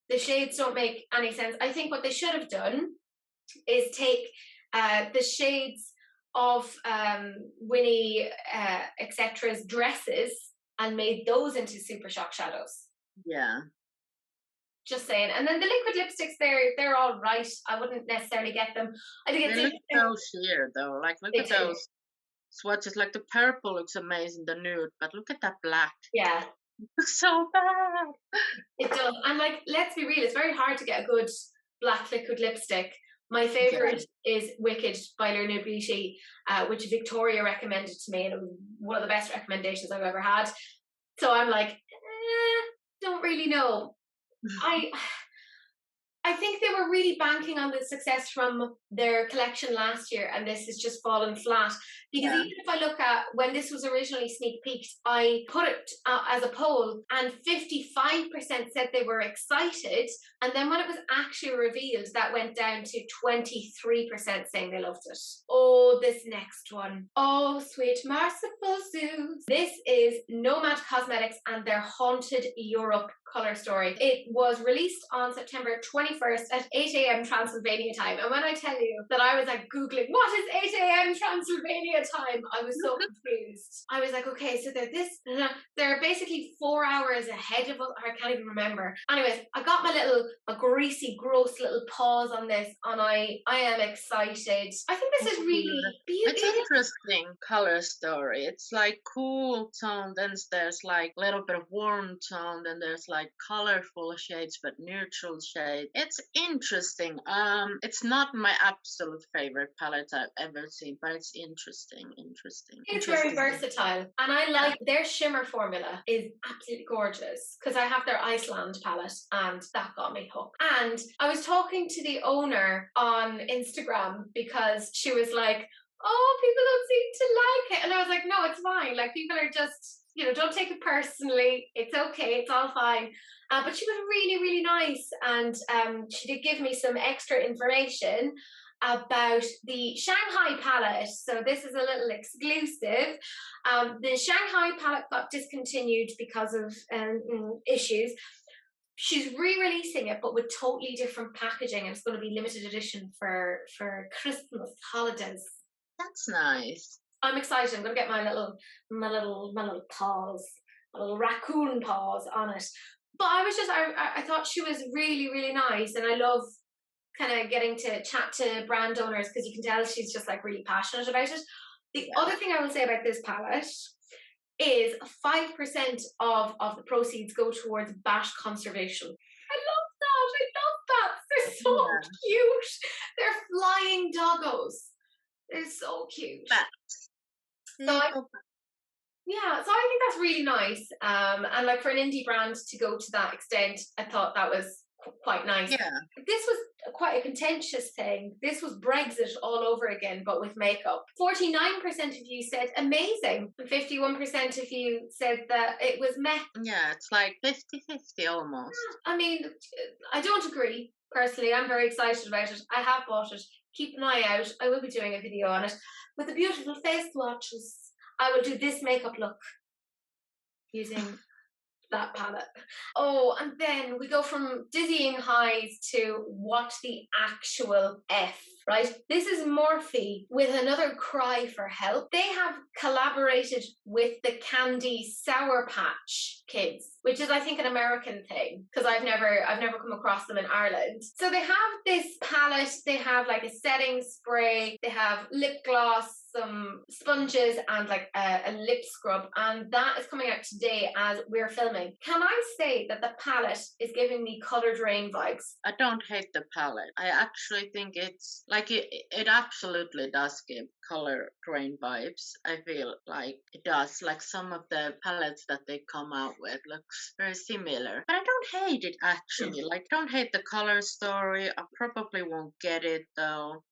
[SPEAKER 1] The shades don't make any sense. I think what they should have done is take the shades of Winnie etc's dresses and made those into super shock shadows.
[SPEAKER 2] Yeah.
[SPEAKER 1] Just saying. And then the liquid lipsticks, they're all right. I wouldn't necessarily get them. I think it's
[SPEAKER 2] They look
[SPEAKER 1] interesting.
[SPEAKER 2] so sheer though. Like look
[SPEAKER 1] They
[SPEAKER 2] at
[SPEAKER 1] do.
[SPEAKER 2] those swatches. Like the purple looks amazing, the nude, but look at that black.
[SPEAKER 1] Yeah,
[SPEAKER 2] It looks so bad.
[SPEAKER 1] it does. And like, let's be real, it's very hard to get a good black liquid lipstick. My favorite is Wicked by Luna Beauty, which Victoria recommended to me, and it was one of the best recommendations I've ever had. So I'm like, don't really know. I think they were really banking on the success from their collection last year, and this has just fallen flat. Because even if I look at when this was originally sneak peeked, I put it as a poll, and 55% said they were excited, and then when it was actually revealed, that went down to 23% saying they loved it. Oh, this next one. Oh, sweet merciful Zeus. This is Nomad Cosmetics and their Haunted Europe color story. It was released on September 21st at 8 a.m. Transylvania time. And when I tell you that I was like Googling, what is 8 a.m. Transylvania time? I was so confused. I was like, okay, so they're basically 4 hours ahead of us. I can't even remember. Anyways, I got my greasy, gross little paws on this, and I am excited. I think this is really beautiful.
[SPEAKER 2] It's interesting color story. It's like cool tone, then there's like a little bit of warm tone, then there's like colorful shades but neutral shade. It's interesting. It's not my absolute favorite palette I've ever seen, but it's interesting.
[SPEAKER 1] It's very versatile, and I like their shimmer formula is absolutely gorgeous, because I have their Iceland palette and that got me hooked. And I was talking to the owner on Instagram because she was like, oh, people don't seem to like it, and I was like, no, it's fine, like people are just, don't take it personally, it's okay, it's all fine. But she was really, really nice, and she did give me some extra information about the Shanghai palette. So this is a little exclusive. The Shanghai palette got discontinued because of issues. She's re-releasing it, but with totally different packaging, and it's going to be limited edition for Christmas holidays.
[SPEAKER 2] That's nice.
[SPEAKER 1] I'm excited. I'm going to get my little paws, my little raccoon paws on it. But I thought she was really, really nice, and I love kind of getting to chat to brand owners, because you can tell she's just like really passionate about it. The other thing I will say about this palette is 5% of the proceeds go towards bat conservation. I love that. They're so cute. They're flying doggos. They're so cute.
[SPEAKER 2] Bats.
[SPEAKER 1] So I think that's really nice. And like for an indie brand to go to that extent, I thought that was quite nice.
[SPEAKER 2] Yeah.
[SPEAKER 1] This was quite a contentious thing. This was Brexit all over again, but with makeup. 49% of you said amazing, and 51% of you said that it was meh.
[SPEAKER 2] Yeah, it's like 50-50 almost.
[SPEAKER 1] I mean, I don't agree. Personally, I'm very excited about it. I have bought it. Keep an eye out. I will be doing a video on it with the beautiful face swatches. I will do this makeup look using that palette. Oh, and then we go from dizzying highs to what the actual F, right? This is Morphe with another cry for help. They have collaborated with the Candy Sour Patch Kids, which is I think an American thing, because I've never come across them in Ireland. So they have this palette, they have like a setting spray, they have lip gloss, some sponges, and like a lip scrub, and that is coming out today as we're filming. Can I say that the palette is giving me Coloured Rain vibes?
[SPEAKER 2] I don't hate the palette. I actually think it's like it absolutely does give Coloured Rain vibes. I feel like it does. Like some of the palettes that they come out with looks very similar. But I don't hate it actually. Like I don't hate the color story. I probably won't get it though.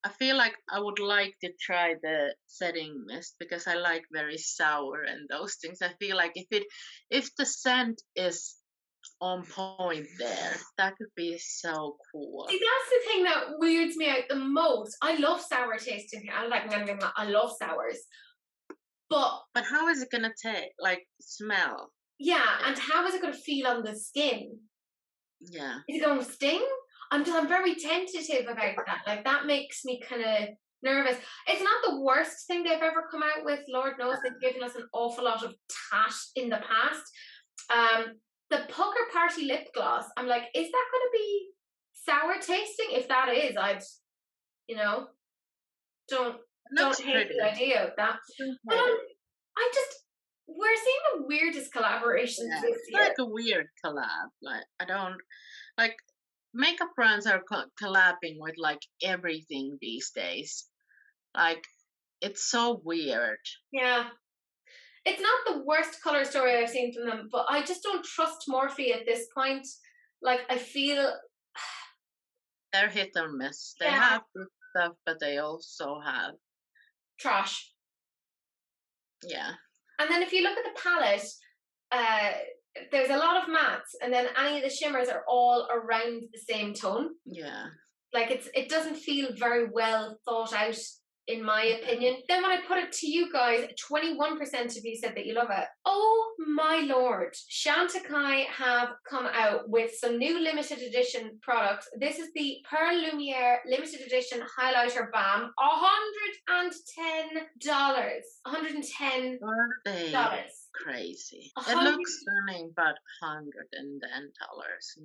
[SPEAKER 2] I feel like I would like to try the setting mist because I like very sour and those things. I feel like if the scent is on point there, that could be so cool.
[SPEAKER 1] See, that's the thing that weirds me out the most. I love sour tasting. I love sours. But
[SPEAKER 2] how is it gonna taste? Like smell?
[SPEAKER 1] Yeah, and how is it gonna feel on the skin?
[SPEAKER 2] Yeah.
[SPEAKER 1] Is it gonna sting? I'm very tentative about that. Like that makes me kind of nervous. It's not the worst thing they've ever come out with. Lord knows they've given us an awful lot of tat in the past. The Pucker Party lip gloss, I'm like, is that going to be sour tasting? If that is, I'd, you know, don't hate the idea of that. But we're seeing the weirdest collaborations this year.
[SPEAKER 2] Like a weird collab. Like, I don't, like, makeup brands are collabing with like everything these days. Like, it's so weird.
[SPEAKER 1] Yeah. It's not the worst color story I've seen from them, but I just don't trust Morphe at this point. Like, I feel
[SPEAKER 2] they're hit or miss. They have good stuff, but they also have
[SPEAKER 1] trash.
[SPEAKER 2] Yeah.
[SPEAKER 1] And then if you look at the palette, there's a lot of mattes, and then any of the shimmers are all around the same tone.
[SPEAKER 2] Yeah.
[SPEAKER 1] Like, it doesn't feel very well thought out, in my opinion. Then when I put it to you guys, 21% of you said that you love it. Oh my lord. Chantecaille have come out with some new limited edition products. This is the Pearl Lumiere limited edition highlighter balm. $110. $110.
[SPEAKER 2] Crazy. It looks stunning, but $110.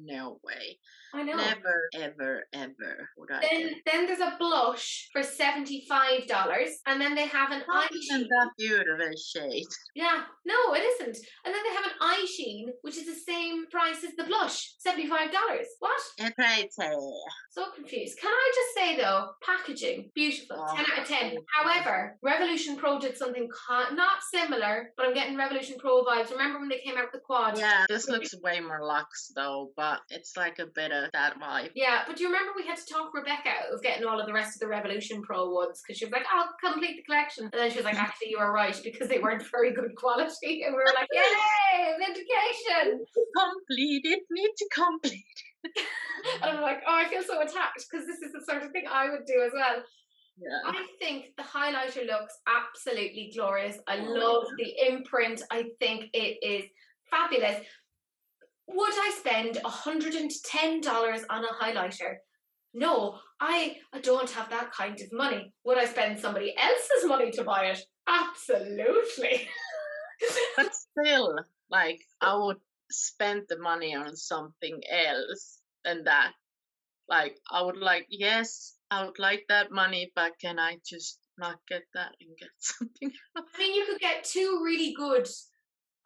[SPEAKER 2] No way.
[SPEAKER 1] I know.
[SPEAKER 2] Never, ever, ever would I.
[SPEAKER 1] Then there's a blush for $75, and then they have an eye sheen.
[SPEAKER 2] Isn't that beautiful shade?
[SPEAKER 1] Yeah, no, it isn't. And then they have an eye sheen, which is the same price as the blush, $75. What?
[SPEAKER 2] It's crazy.
[SPEAKER 1] So confused. Can I just say though, packaging, beautiful, 10 out of 10. However, Revolution Pro did something not similar, but I'm getting Revolution Pro vibes. Remember when they came out with the quad?
[SPEAKER 2] Yeah, this looks way more luxe though, but it's like a bit of that vibe.
[SPEAKER 1] Yeah, but do you remember we had to talk Rebecca out of getting all of the rest of the Revolution Pro ones? Because she was like, I'll complete the collection. And then she was like, actually, you were right, because they weren't very good quality. And we were like, yay, vindication.
[SPEAKER 2] Complete it, need to complete.
[SPEAKER 1] And I'm like, oh, I feel so attacked, because this is the sort of thing I would do as well.
[SPEAKER 2] Yeah.
[SPEAKER 1] I think the highlighter looks absolutely glorious. I love the imprint. I think it is fabulous. Would I spend $110 on a highlighter? No, I don't have that kind of money. Would I spend somebody else's money to buy it? Absolutely.
[SPEAKER 2] But still, like, I would spend the money on something else than that. Like, I would like, yes, I would like that money, but can I just not get that and get something else?
[SPEAKER 1] I mean, you could get 2 really good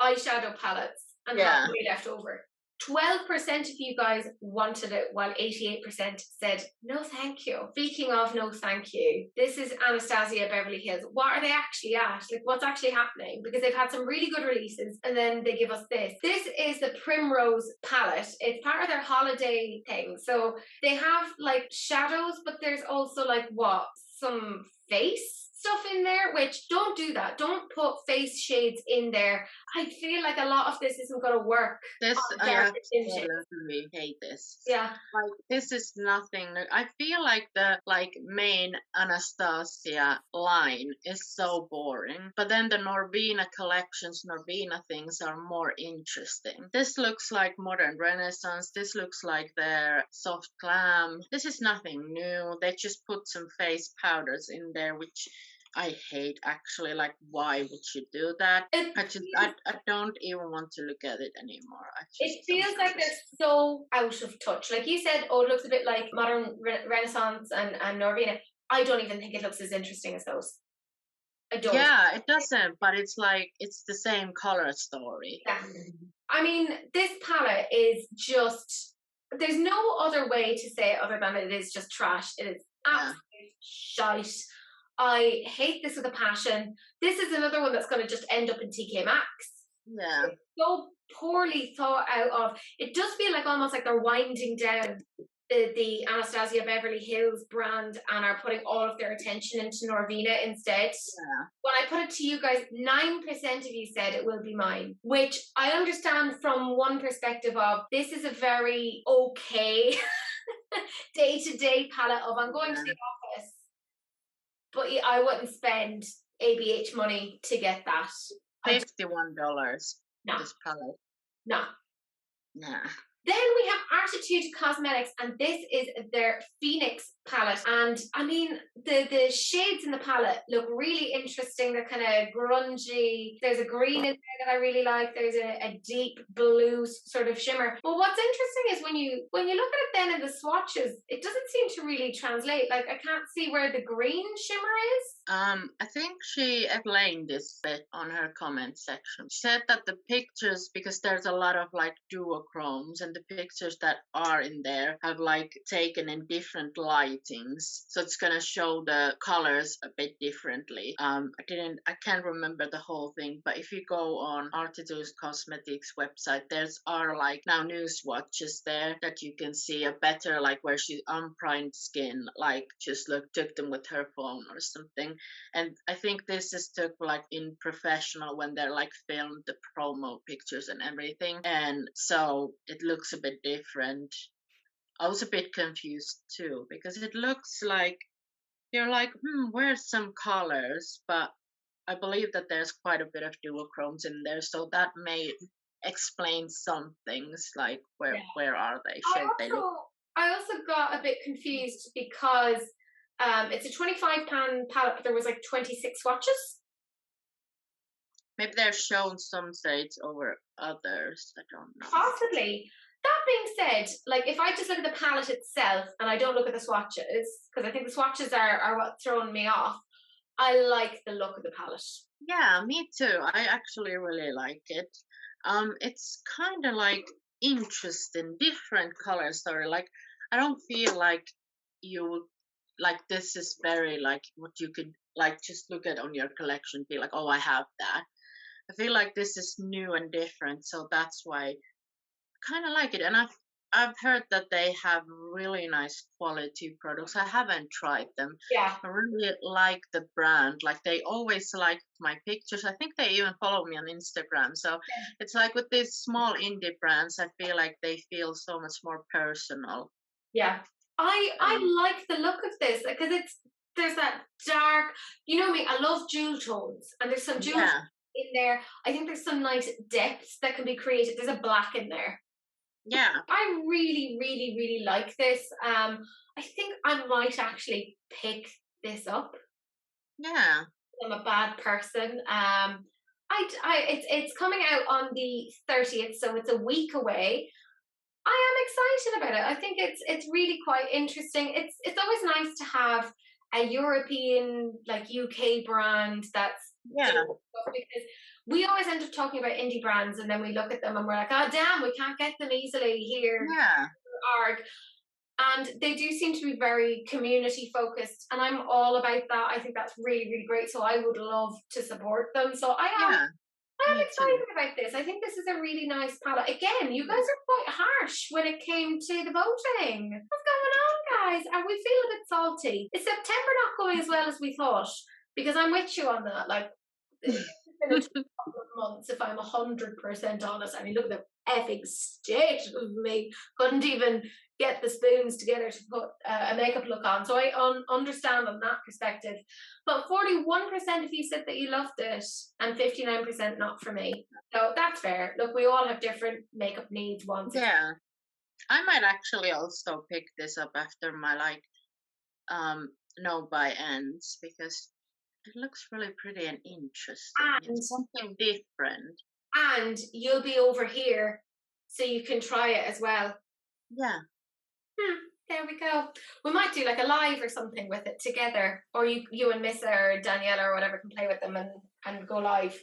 [SPEAKER 1] eyeshadow palettes and have money left over. 12% of you guys wanted it, while 88% said no thank you. Speaking of no thank you, this is Anastasia Beverly Hills. What are they actually at? Like, what's actually happening? Because they've had some really good releases, and then they give us this. This is the Primrose palette. It's part of their holiday thing. So they have like shadows, but there's also like some face stuff in there, which don't do that. Don't put face shades in there. I feel like a lot of this isn't going to work.
[SPEAKER 2] This, I absolutely hate this.
[SPEAKER 1] Yeah.
[SPEAKER 2] Like, this is nothing. I feel like the main Anastasia line is so boring. But then the Norvina collections, Norvina things are more interesting. This looks like modern Renaissance. This looks like their soft glam. This is nothing new. They just put some face powders in there, which I hate, actually. Like, why would you do that? I don't even want to look at it anymore.
[SPEAKER 1] It feels like they're so out of touch. Like you said, it looks a bit like modern Renaissance and Norvina. I don't even think it looks as interesting as those. I don't.
[SPEAKER 2] Yeah, it doesn't, but it's like, it's the same color story.
[SPEAKER 1] Yeah. I mean, this palette is just, there's no other way to say it other than it is just trash. It is absolute shite. I hate this with a passion. This is another one that's going to just end up in TK Maxx.
[SPEAKER 2] Yeah.
[SPEAKER 1] It's so poorly thought out of. It does feel like almost like they're winding down the Anastasia Beverly Hills brand and are putting all of their attention into Norvina instead.
[SPEAKER 2] Yeah.
[SPEAKER 1] When I put it to you guys, 9% of you said it will be mine, which I understand from one perspective of, this is a very okay day-to-day palette of, I'm going to the office. But I wouldn't spend ABH money to get that.
[SPEAKER 2] $51.
[SPEAKER 1] No.
[SPEAKER 2] This palette.
[SPEAKER 1] No.
[SPEAKER 2] Nah.
[SPEAKER 1] Then we have Attitude Cosmetics, and this is their Phoenix palette. And I mean, the shades in the palette look really interesting. They're kind of grungy. There's a green in there that I really like. There's a deep blue sort of shimmer. But what's interesting is when you look at it then in the swatches, it doesn't seem to really translate. Like I can't see where the green shimmer is.
[SPEAKER 2] I think she explained this bit on her comment section. She said that the pictures, because there's a lot of like duochromes, and the pictures that are in there have like taken in different lightings, so it's gonna show the colors a bit differently. I can't remember the whole thing, but if you go on Artitude Cosmetics website, there's are like now new swatches there that you can see a better, like where she unprimed skin, like just took them with her phone or something. And I think this is took like in professional when they're like filmed the promo pictures and everything, and so it looks a bit different. I was a bit confused too, because it looks like you're like, where's some colors? But I believe that there's quite a bit of duochromes in there, so that may explain some things, like where are they?
[SPEAKER 1] I also got a bit confused because it's a £25 palette, but there was like 26 swatches.
[SPEAKER 2] Maybe they're shown some shades over others. I don't know.
[SPEAKER 1] Possibly. That being said, like if I just look at the palette itself and I don't look at the swatches, because I think the swatches are what's throwing me off, I like the look of the palette.
[SPEAKER 2] Yeah, me too. I actually really like it. It's kind of like interesting, different colors. Sorry, like I don't feel like you like this is very like what you could like just look at on your collection, be like, oh, I have that. I feel like this is new and different, so that's why I kind of like it. And I've heard that they have really nice quality products. I haven't tried them.
[SPEAKER 1] Yeah.
[SPEAKER 2] I really like the brand. Like they always like my pictures. I think they even follow me on Instagram. So it's like with these small indie brands, I feel like they feel so much more personal.
[SPEAKER 1] Yeah. I like the look of this because there's that dark, you know me, I love jewel tones, and there's some jewels in there. I think there's some nice depths that can be created. There's a black in there.
[SPEAKER 2] Yeah.
[SPEAKER 1] I really, really, really like this. I think I might actually pick this up.
[SPEAKER 2] Yeah.
[SPEAKER 1] I'm a bad person. It's coming out on the 30th, so it's a week away. I am excited about it. I think it's really quite interesting. It's always nice to have a European, like UK brand that's because we always end up talking about indie brands and then we look at them and we're like, oh damn, we can't get them easily here.
[SPEAKER 2] Yeah.
[SPEAKER 1] And they do seem to be very community focused, and I'm all about that. I think that's really, really great. So I would love to support them. So I'm excited about this. I think this is a really nice palette. Again, you guys are quite harsh when it came to the voting. What's going on, guys? And we feel a bit salty. Is September not going as well as we thought? Because I'm with you on that. Like, it's been a couple of months, if I'm 100% honest. I mean, look at the effing state of me. Couldn't even get the spoons together to put a makeup look on. So I understand on that perspective. But 41% of you said that you loved it and 59% not for me. So that's fair. Look, we all have different makeup needs, wants.
[SPEAKER 2] Yeah. I might actually also pick this up after my like no buy ends, because it looks really pretty and interesting.
[SPEAKER 1] And
[SPEAKER 2] it's something different.
[SPEAKER 1] And you'll be over here so you can try it as well.
[SPEAKER 2] Yeah.
[SPEAKER 1] There we go. We might do like a live or something with it together, or you and Missa or Daniela or whatever can play with them and go live.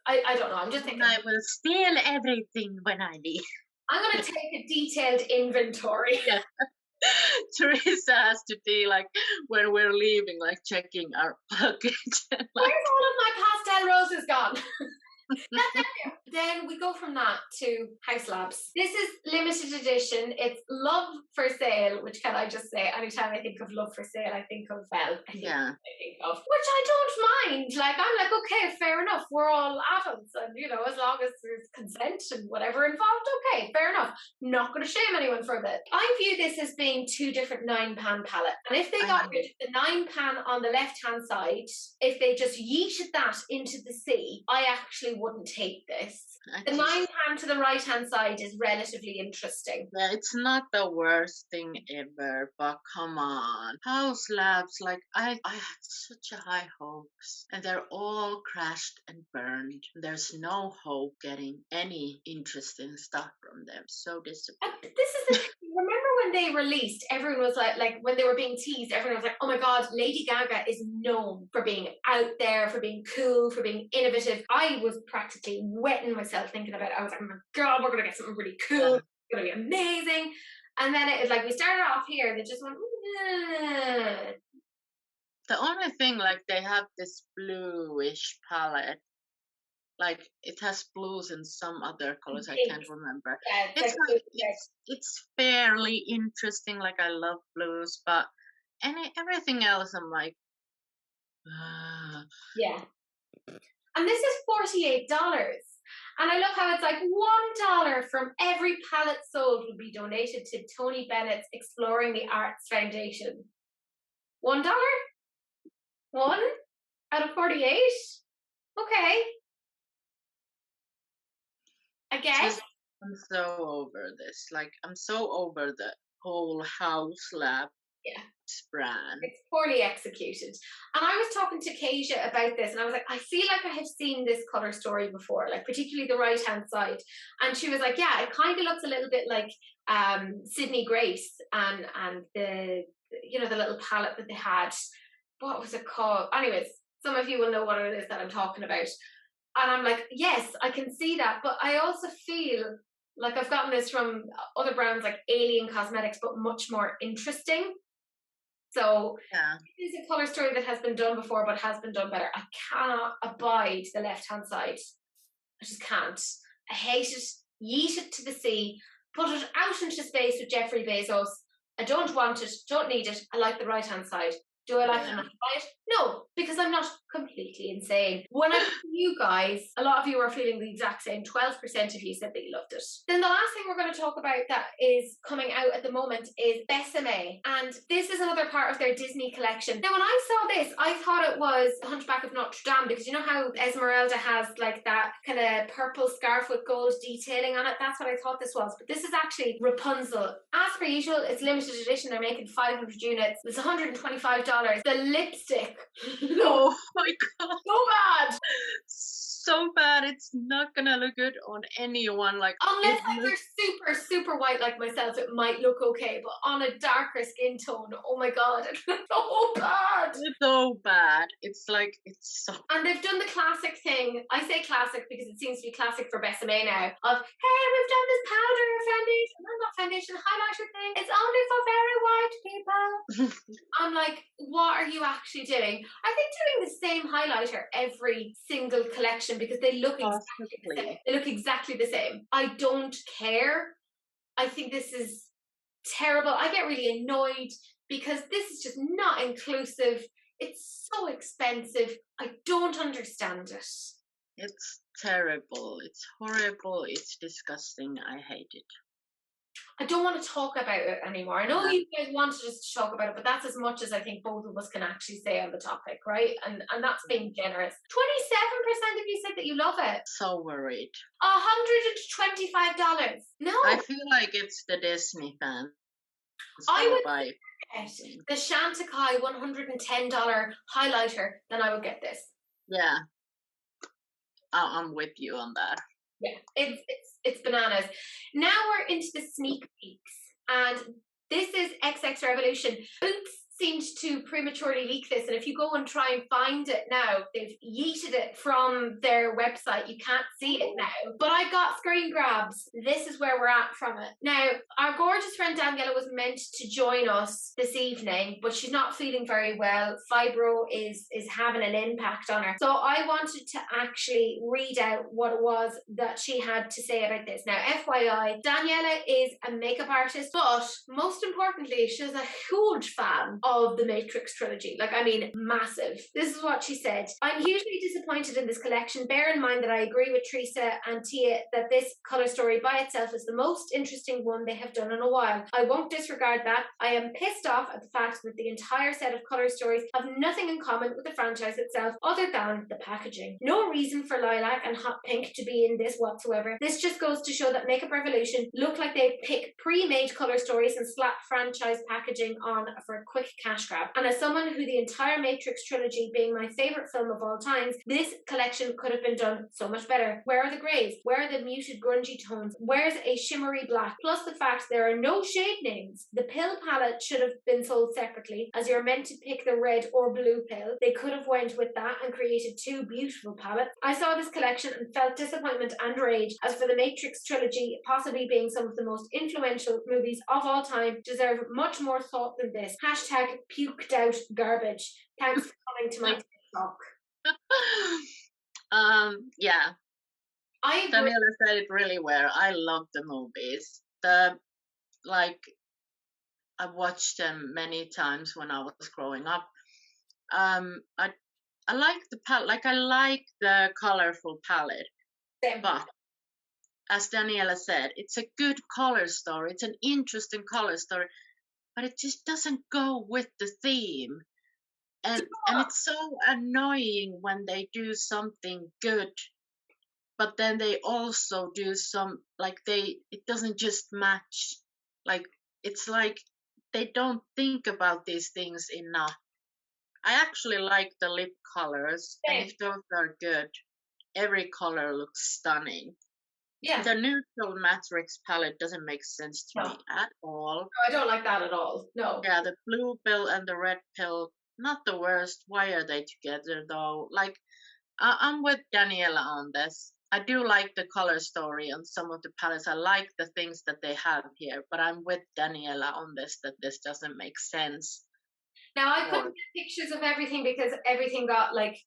[SPEAKER 1] I don't know. I'm just thinking.
[SPEAKER 2] I will steal everything when I leave.
[SPEAKER 1] I'm going to take a detailed inventory.
[SPEAKER 2] Yeah. Teresa has to be like when we're leaving, like checking our luggage.
[SPEAKER 1] Where's all of my pastel roses gone? Then we go from that to House Labs. This is limited edition. It's Love for Sale, which can I just say, anytime I think of Love for Sale, I think of Belle. I think of, which I don't mind. Like, I'm like, okay, fair enough. We're all adults, and as long as there's consent and whatever involved, okay, fair enough. Not going to shame anyone for that. I view this as being two different 9-pan palettes, and if they got rid of the 9-pan on the left-hand side, if they just yeeted that into the sea, I actually wouldn't take this.
[SPEAKER 2] I
[SPEAKER 1] The
[SPEAKER 2] just,
[SPEAKER 1] 9 pan to the right-hand side is relatively interesting.
[SPEAKER 2] yeah, it's not the worst thing ever, but come on. House labs, like I had such a high hopes, and they're all crashed and burned. There's no hope getting any interesting stuff from them. So disappointed.
[SPEAKER 1] This is the thing. Remember when they released, everyone was like when they were being teased, everyone was like, oh my god, Lady Gaga is known for being out there, for being cool, for being innovative. I was practically wetting myself thinking about it. I was like, oh my god, we're gonna get something really cool.
[SPEAKER 2] Yeah.
[SPEAKER 1] It's gonna be amazing. And then it was like we started off here and they just went,
[SPEAKER 2] The only thing, like, they have this bluish palette. Like, it has blues and some other colors. I can't remember.
[SPEAKER 1] yeah, it's
[SPEAKER 2] It's
[SPEAKER 1] like
[SPEAKER 2] like it's fairly interesting. Like, I love blues, but everything else, I'm like,
[SPEAKER 1] yeah. And this is $48. And I love how it's like $1 from every palette sold would be donated to Tony Bennett's Exploring the Arts Foundation. $1? 1 out of 48? Okay. I guess.
[SPEAKER 2] I'm so over this. Like, I'm so over the whole house lab brand.
[SPEAKER 1] It's poorly executed. And I was talking to Kasia about this and I was like, I feel like I have seen this colour story before, like particularly the right hand side. And she was like, yeah, it kind of looks a little bit like Sydney Grace and the, you know, the little palette that they had. What was it called? Anyways, some of you will know what it is that I'm talking about. And I'm like, yes, I can see that. But I also feel like I've gotten this from other brands like Alien Cosmetics, but much more interesting. So
[SPEAKER 2] Yeah.
[SPEAKER 1] this is a colour story that has been done before, but has been done better. I cannot abide the left-hand side. I just can't. I hate it. Yeet it to the sea. Put it out into space with Jeffrey Bezos. I don't want it. Don't need it. I like the right-hand side. Do I like it enough to buy it? No, because I'm not completely insane. When I look at you guys, a lot of you are feeling the exact same. 12% of you said that you loved it. Then the last thing we're going to talk about that is coming out at the moment is Besame. And this is another part of their Disney collection. Now, when I saw this, I thought it was Hunchback of Notre Dame, because you know how Esmeralda has like that kind of purple scarf with gold detailing on it? That's what I thought this was. But this is actually Rapunzel. As per usual, it's limited edition. They're making 500 units. It's $125. The lipstick.
[SPEAKER 2] Oh my god.
[SPEAKER 1] So bad.
[SPEAKER 2] So bad. It's not gonna look good on anyone. Like,
[SPEAKER 1] unless like they're super white like myself, it might look okay. But on a darker skin tone, oh my god, it's so bad.
[SPEAKER 2] It's so bad. It's like, it's so.
[SPEAKER 1] And they've done the classic thing. I say classic because it seems to be classic for Besame now. Of hey, we've done this powder foundation, not foundation, highlighter thing. It's only for very white people. I'm like, what are you actually doing? Are they doing the same highlighter every single collection because they look exactly the same? They look exactly the same. I don't care. I think this is terrible. I get really annoyed because this is just not inclusive. It's so expensive. I don't understand it.
[SPEAKER 2] It's terrible. It's horrible. It's disgusting. I hate it.
[SPEAKER 1] I don't want to talk about it anymore. I know you guys wanted us to talk about it, but that's as much as I think both of us can actually say on the topic, right? And that's being generous. 27% of you said that you love it.
[SPEAKER 2] So worried.
[SPEAKER 1] $125. No.
[SPEAKER 2] I feel like it's the Disney fans.
[SPEAKER 1] I would
[SPEAKER 2] buy
[SPEAKER 1] get the Chantecaille $110 highlighter, then I would get this.
[SPEAKER 2] Yeah. I'm with you on that.
[SPEAKER 1] Yeah, it's bananas. Now we're into the sneak peeks, and this is XX Revolution. Boots seemed to prematurely leak this, and if you go and try and find it now, they've yeeted it from their website. You can't see it now, but I got screen grabs. This is where we're at from it. Now, our gorgeous friend Daniela was meant to join us this evening, but she's not feeling very well. Fibro is having an impact on her. So I wanted to actually read out what it was that she had to say about this. Now, FYI, Daniela is a makeup artist, but most importantly, she's a huge fan of the Matrix trilogy. Like, I mean, massive. This is what she said. I'm hugely disappointed in this collection. Bear in mind that I agree with Teresa and Tia that this colour story by itself is the most interesting one they have done in a while. I won't disregard that. I am pissed off at the fact that the entire set of colour stories have nothing in common with the franchise itself other than the packaging. No reason for lilac and hot pink to be in this whatsoever. This just goes to show that Makeup Revolution look like they pick pre-made colour stories and slap franchise packaging on for a quick cash grab. And as someone who the entire Matrix trilogy being my favourite film of all times, this collection could have been done so much better. Where are the greys? Where are the muted grungy tones? Where's a shimmery black? Plus the fact there are no shade names. The pill palette should have been sold separately, as you're meant to pick the red or blue pill. They could have went with that and created two beautiful palettes. I saw this collection and felt disappointment and rage. As for the Matrix trilogy, possibly being some of the most influential movies of all time, deserve much more thought than this. Hashtag puked out garbage. Thanks for coming to my TikTok.
[SPEAKER 2] Yeah.
[SPEAKER 1] I agree.
[SPEAKER 2] Daniela said it really well. I love the movies. I watched them many times when I was growing up. I like the palette. Like, I like the colorful palette.
[SPEAKER 1] Same.
[SPEAKER 2] But as Daniela said, it's a good color story. It's an interesting color story, but it just doesn't go with the theme. And it's so annoying when they do something good, but then they also do it doesn't just match. Like, it's like they don't think about these things enough. I actually like the lip colors, and if those are good, every color looks stunning.
[SPEAKER 1] Yeah.
[SPEAKER 2] The neutral Matrix palette doesn't make sense to me at all.
[SPEAKER 1] No, I don't like that at all. No.
[SPEAKER 2] Yeah, the blue pill and the red pill, not the worst. Why are they together though? Like, I'm with Daniela on this. I do like the color story on some of the palettes. I like the things that they have here, but I'm with Daniela on this, that this doesn't make sense.
[SPEAKER 1] Now, I couldn't get pictures of everything because everything got like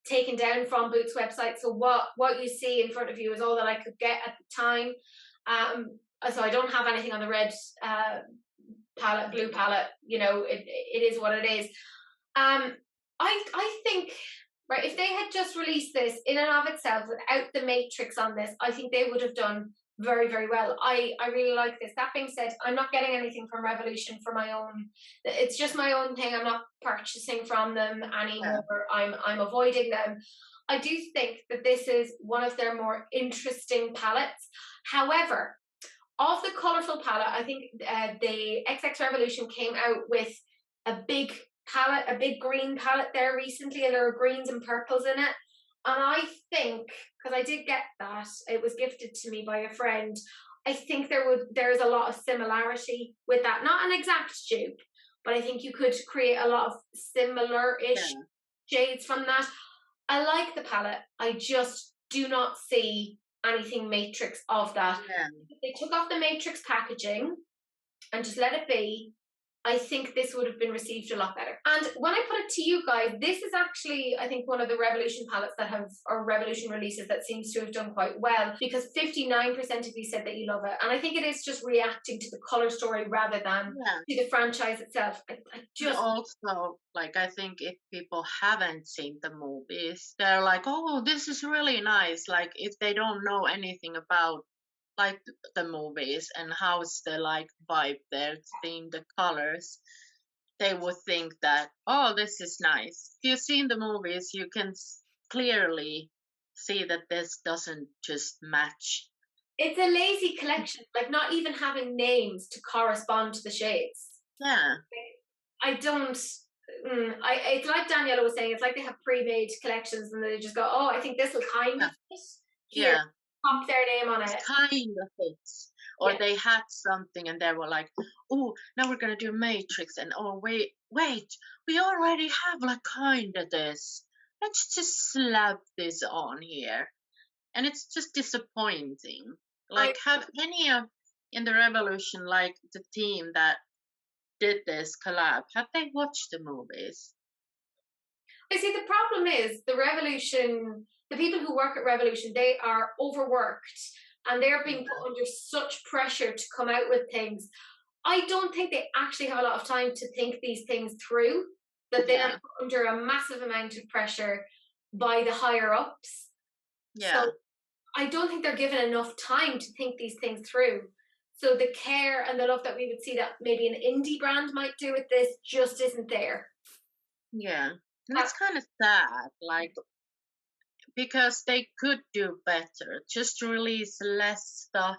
[SPEAKER 1] taken down from Boots' website. So what you see in front of you is all that I could get at the time. So I don't have anything on the red palette, blue palette. You know, it is what it is. I think, right, if they had just released this in and of itself without the Matrix on this, I think they would have done very, very well. I really like this. That being said, I'm not getting anything from Revolution for my own. It's just my own thing. I'm not purchasing from them anymore. Yeah. I'm avoiding them. I do think that this is one of their more interesting palettes. However, of the colourful palette, I think the XX Revolution came out with a big palette, a big green palette there recently, and there are greens and purples in it. And I think, because I did get that, it was gifted to me by a friend, I think there's a lot of similarity with that. Not an exact dupe, but I think you could create a lot of similar-ish shades from that. I like the palette. I just do not see anything Matrix of that. Yeah. If they took off the Matrix packaging and just let it be, I think this would have been received a lot better. And when I put it to you guys, this is actually, I think, one of the Revolution palettes that have, or Revolution releases that seems to have done quite well, because 59% of you said that you love it. And I think it is just reacting to the colour story rather than to the franchise itself. I just...
[SPEAKER 2] Also, like, I think if people haven't seen the movies, they're like, oh, this is really nice. Like, if they don't know anything about like the movies and how's the like vibe there, theme, the colors, they would think that, oh, this is nice. If you've seen the movies, you can clearly see that this doesn't just match.
[SPEAKER 1] It's a lazy collection, like not even having names to correspond to the shades.
[SPEAKER 2] Yeah.
[SPEAKER 1] I don't, it's like Daniela was saying, it's like they have pre-made collections and they just go, oh, I think this will kind of fit here. Yeah. Pop their name on it.
[SPEAKER 2] Kind of fits. Or they had something and they were like, oh, now we're going to do Matrix. And oh, wait, we already have like kind of this. Let's just slap this on here. And it's just disappointing. Like, have any of in the Revolution, like the team that did this collab, have they watched the movies?
[SPEAKER 1] I see, the problem is the Revolution, the people who work at Revolution, they are overworked and they're being put under such pressure to come out with things. I don't think they actually have a lot of time to think these things through, that they are
[SPEAKER 2] Yeah.
[SPEAKER 1] put under a massive amount of pressure by the higher ups.
[SPEAKER 2] Yeah.
[SPEAKER 1] So I don't think they're given enough time to think these things through. So the care and the love that we would see that maybe an indie brand might do with this just isn't there.
[SPEAKER 2] Yeah. And
[SPEAKER 1] Uh,
[SPEAKER 2] it's kind of sad, like, because they could do better. Just release less stuff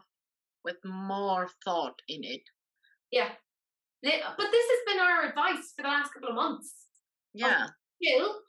[SPEAKER 2] with more thought in it.
[SPEAKER 1] yeah. But this has been our advice for the last couple of months.
[SPEAKER 2] Yeah.
[SPEAKER 1] Chill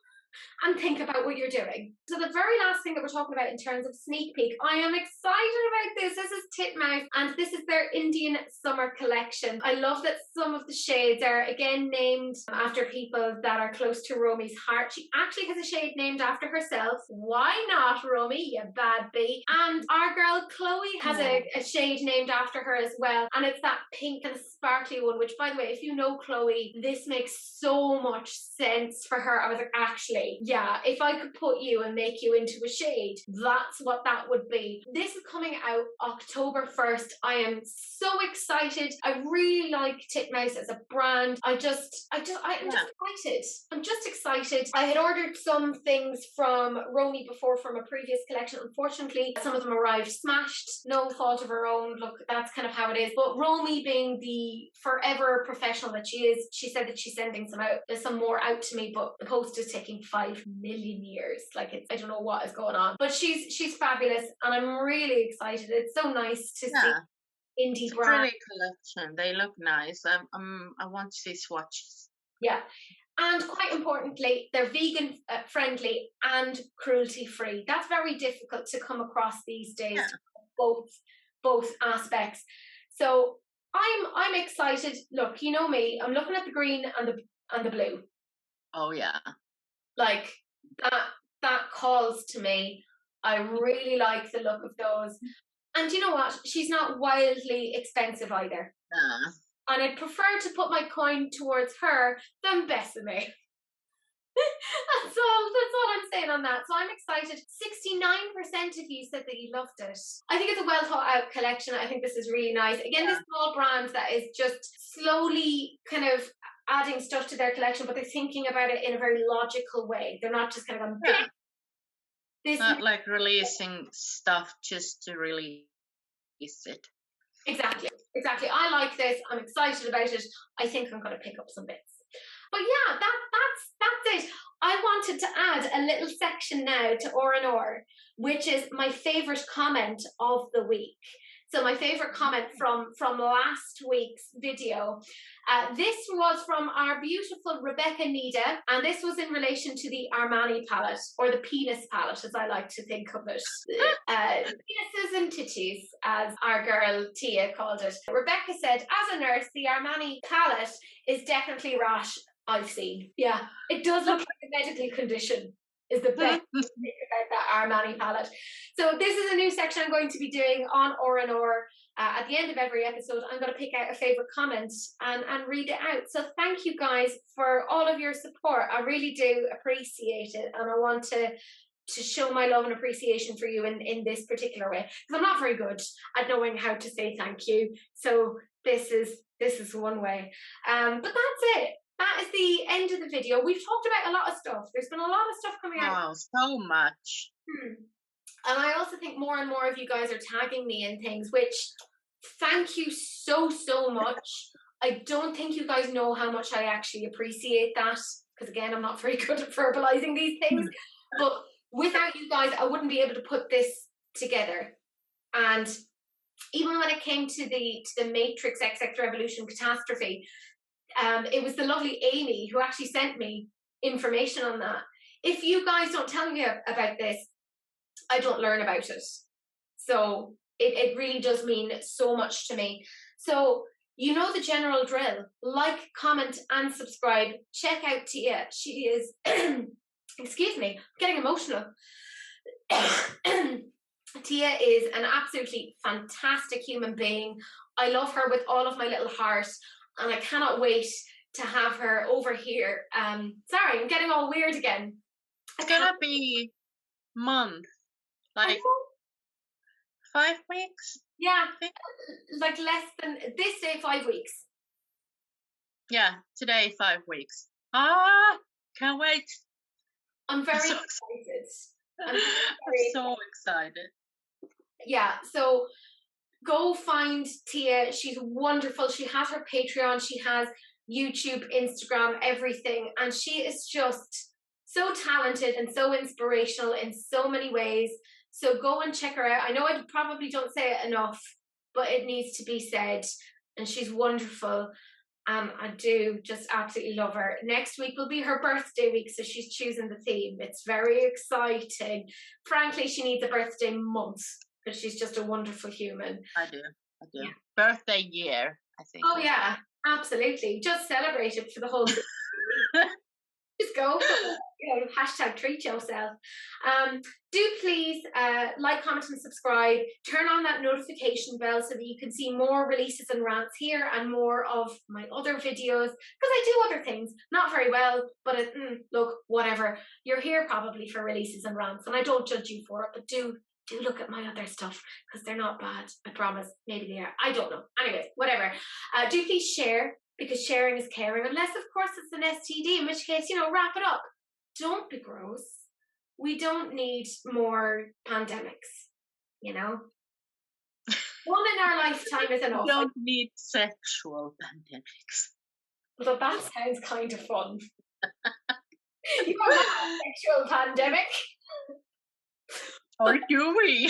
[SPEAKER 1] and think about what you're doing. So the very last thing that we're talking about in terms of sneak peek, I am excited about this. This is Titmouse and this is their Indian summer collection. I love that some of the shades are again named after people that are close to Romi's heart. She actually has a shade named after herself. Why not, Romi, you bad bee? And our girl Chloe has a shade named after her as well. And it's that pink and sparkly one, which by the way, if you know Chloe, this makes so much sense for her. I was like, actually, yeah, if I could put you and make you into a shade, that's what that would be. This is coming out October 1st. I am so excited. I really like Titmouse as a brand. I'm just excited. I'm just excited. I had ordered some things from Romy before from a previous collection. Unfortunately, some of them arrived smashed. No fault of her own. Look, that's kind of how it is. But Romy, being the forever professional that she is, she said that she's sending some out. There's some more out to me, but the post is taking 5 million years. Like, it's, I don't know what is going on. But she's fabulous, and I'm really excited. It's so nice to see indie
[SPEAKER 2] It's a
[SPEAKER 1] brand.
[SPEAKER 2] pretty collection. They look nice. I want to see swatches.
[SPEAKER 1] Yeah. And quite importantly, they're vegan friendly and cruelty free. That's very difficult to come across these days.
[SPEAKER 2] Yeah.
[SPEAKER 1] Both aspects. So I'm excited. Look, you know me. I'm looking at the green and the blue.
[SPEAKER 2] Oh yeah.
[SPEAKER 1] Like that calls to me. I really like the look of those. And you know what? She's not wildly expensive either.
[SPEAKER 2] Yeah.
[SPEAKER 1] And I'd prefer to put my coin towards her than Besame. That's all I'm saying on that. So I'm excited. 69% of you said that you loved it. I think it's a well thought out collection. I think this is really nice. Again, this small brand that is just slowly kind of adding stuff to their collection, but they're thinking about it in a very logical way. They're not just kind of going,
[SPEAKER 2] Yeah.
[SPEAKER 1] this
[SPEAKER 2] Not like releasing stuff just to release it.
[SPEAKER 1] Exactly. I like this. I'm excited about it. I think I'm going to pick up some bits. But yeah, that's it. I wanted to add a little section now to R&R, which is my favourite comment of the week. So my favourite comment from last week's video. This was from our beautiful Rebecca Nida, and this was in relation to the Armani palette, or the penis palette, as I like to think of it. Penises and titties, as our girl Tia called it. Rebecca said, as a nurse, the Armani palette is definitely rash I've seen. Yeah, it does look like a medical condition. Is the best thing about that Armani palette. So this is a new section I'm going to be doing on R&R. At the end of every episode, I'm going to pick out a favourite comment and read it out. So thank you guys for all of your support. I really do appreciate it, and I want to show my love and appreciation for you in this particular way, because I'm not very good at knowing how to say thank you. So this is one way. But that's it. That is the end of the video. We've talked about a lot of stuff. There's been a lot of stuff coming out.
[SPEAKER 2] Wow, so much.
[SPEAKER 1] And I also think more and more of you guys are tagging me in things, which thank you so much. I don't think you guys know how much I actually appreciate that, because again, I'm not very good at verbalizing these things. But without you guys, I wouldn't be able to put this together. And even when it came to the Matrix XX Revolution catastrophe, it was the lovely Amy who actually sent me information on that. If you guys don't tell me about this, I don't learn about it. So it really does mean so much to me. So you know the general drill. Like, comment and subscribe. Check out Tia. She is, excuse me, I'm getting emotional. Tia is an absolutely fantastic human being. I love her with all of my little heart. And I cannot wait to have her over here. Sorry, I'm getting all weird again.
[SPEAKER 2] It's gonna be month, like 5 weeks.
[SPEAKER 1] Yeah, like less than this day, 5 weeks.
[SPEAKER 2] Yeah, today 5 weeks. Can't wait.
[SPEAKER 1] I'm very
[SPEAKER 2] so
[SPEAKER 1] excited. I'm
[SPEAKER 2] I'm
[SPEAKER 1] very
[SPEAKER 2] so excited.
[SPEAKER 1] Yeah, so go find Tia. She's wonderful. She has her Patreon, she has YouTube, Instagram, everything. And she is just so talented and so inspirational in so many ways. So go and check her out. I know I probably don't say it enough, but it needs to be said. And she's wonderful. I do just absolutely love her. Next week will be her birthday week, so she's choosing the theme. It's very exciting. Frankly, she needs a birthday month because she's just a wonderful human.
[SPEAKER 2] I do.
[SPEAKER 1] Yeah.
[SPEAKER 2] Birthday year, I think.
[SPEAKER 1] Oh yeah, absolutely. Just celebrate it for the whole day. Just go for it. Hashtag treat yourself. Do please like, comment, and subscribe. Turn on that notification bell so that you can see more releases and rants here and more of my other videos. Because I do other things, not very well, but look, whatever. You're here probably for releases and rants, and I don't judge you for it, but do look at my other stuff because they're not bad. I promise. Maybe they are. I don't know. Anyways, whatever. Do please share, because sharing is caring, unless of course it's an STD, in which case, wrap it up. Don't be gross. We don't need more pandemics, One in our lifetime is enough.
[SPEAKER 2] We don't need sexual pandemics.
[SPEAKER 1] Although that sounds kind of fun. You have a sexual pandemic.
[SPEAKER 2] Or do we?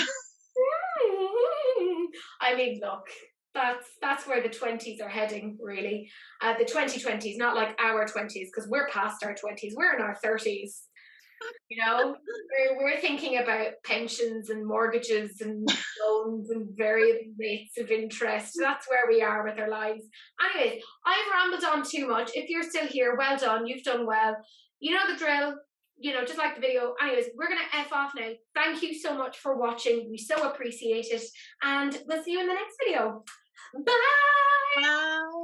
[SPEAKER 1] I mean, look, that's where the 20s are heading, really. The 2020s, not like our 20s, because we're past our 20s. We're in our 30s. We're thinking about pensions and mortgages and loans and variable rates of interest. That's where we are with our lives. Anyways, I've rambled on too much. If you're still here, well done. You've done well. You know the drill. Just like the video. Anyways, we're going to F off now. Thank you so much for watching. We so appreciate it. And we'll see you in the next video. Bye!
[SPEAKER 2] Bye!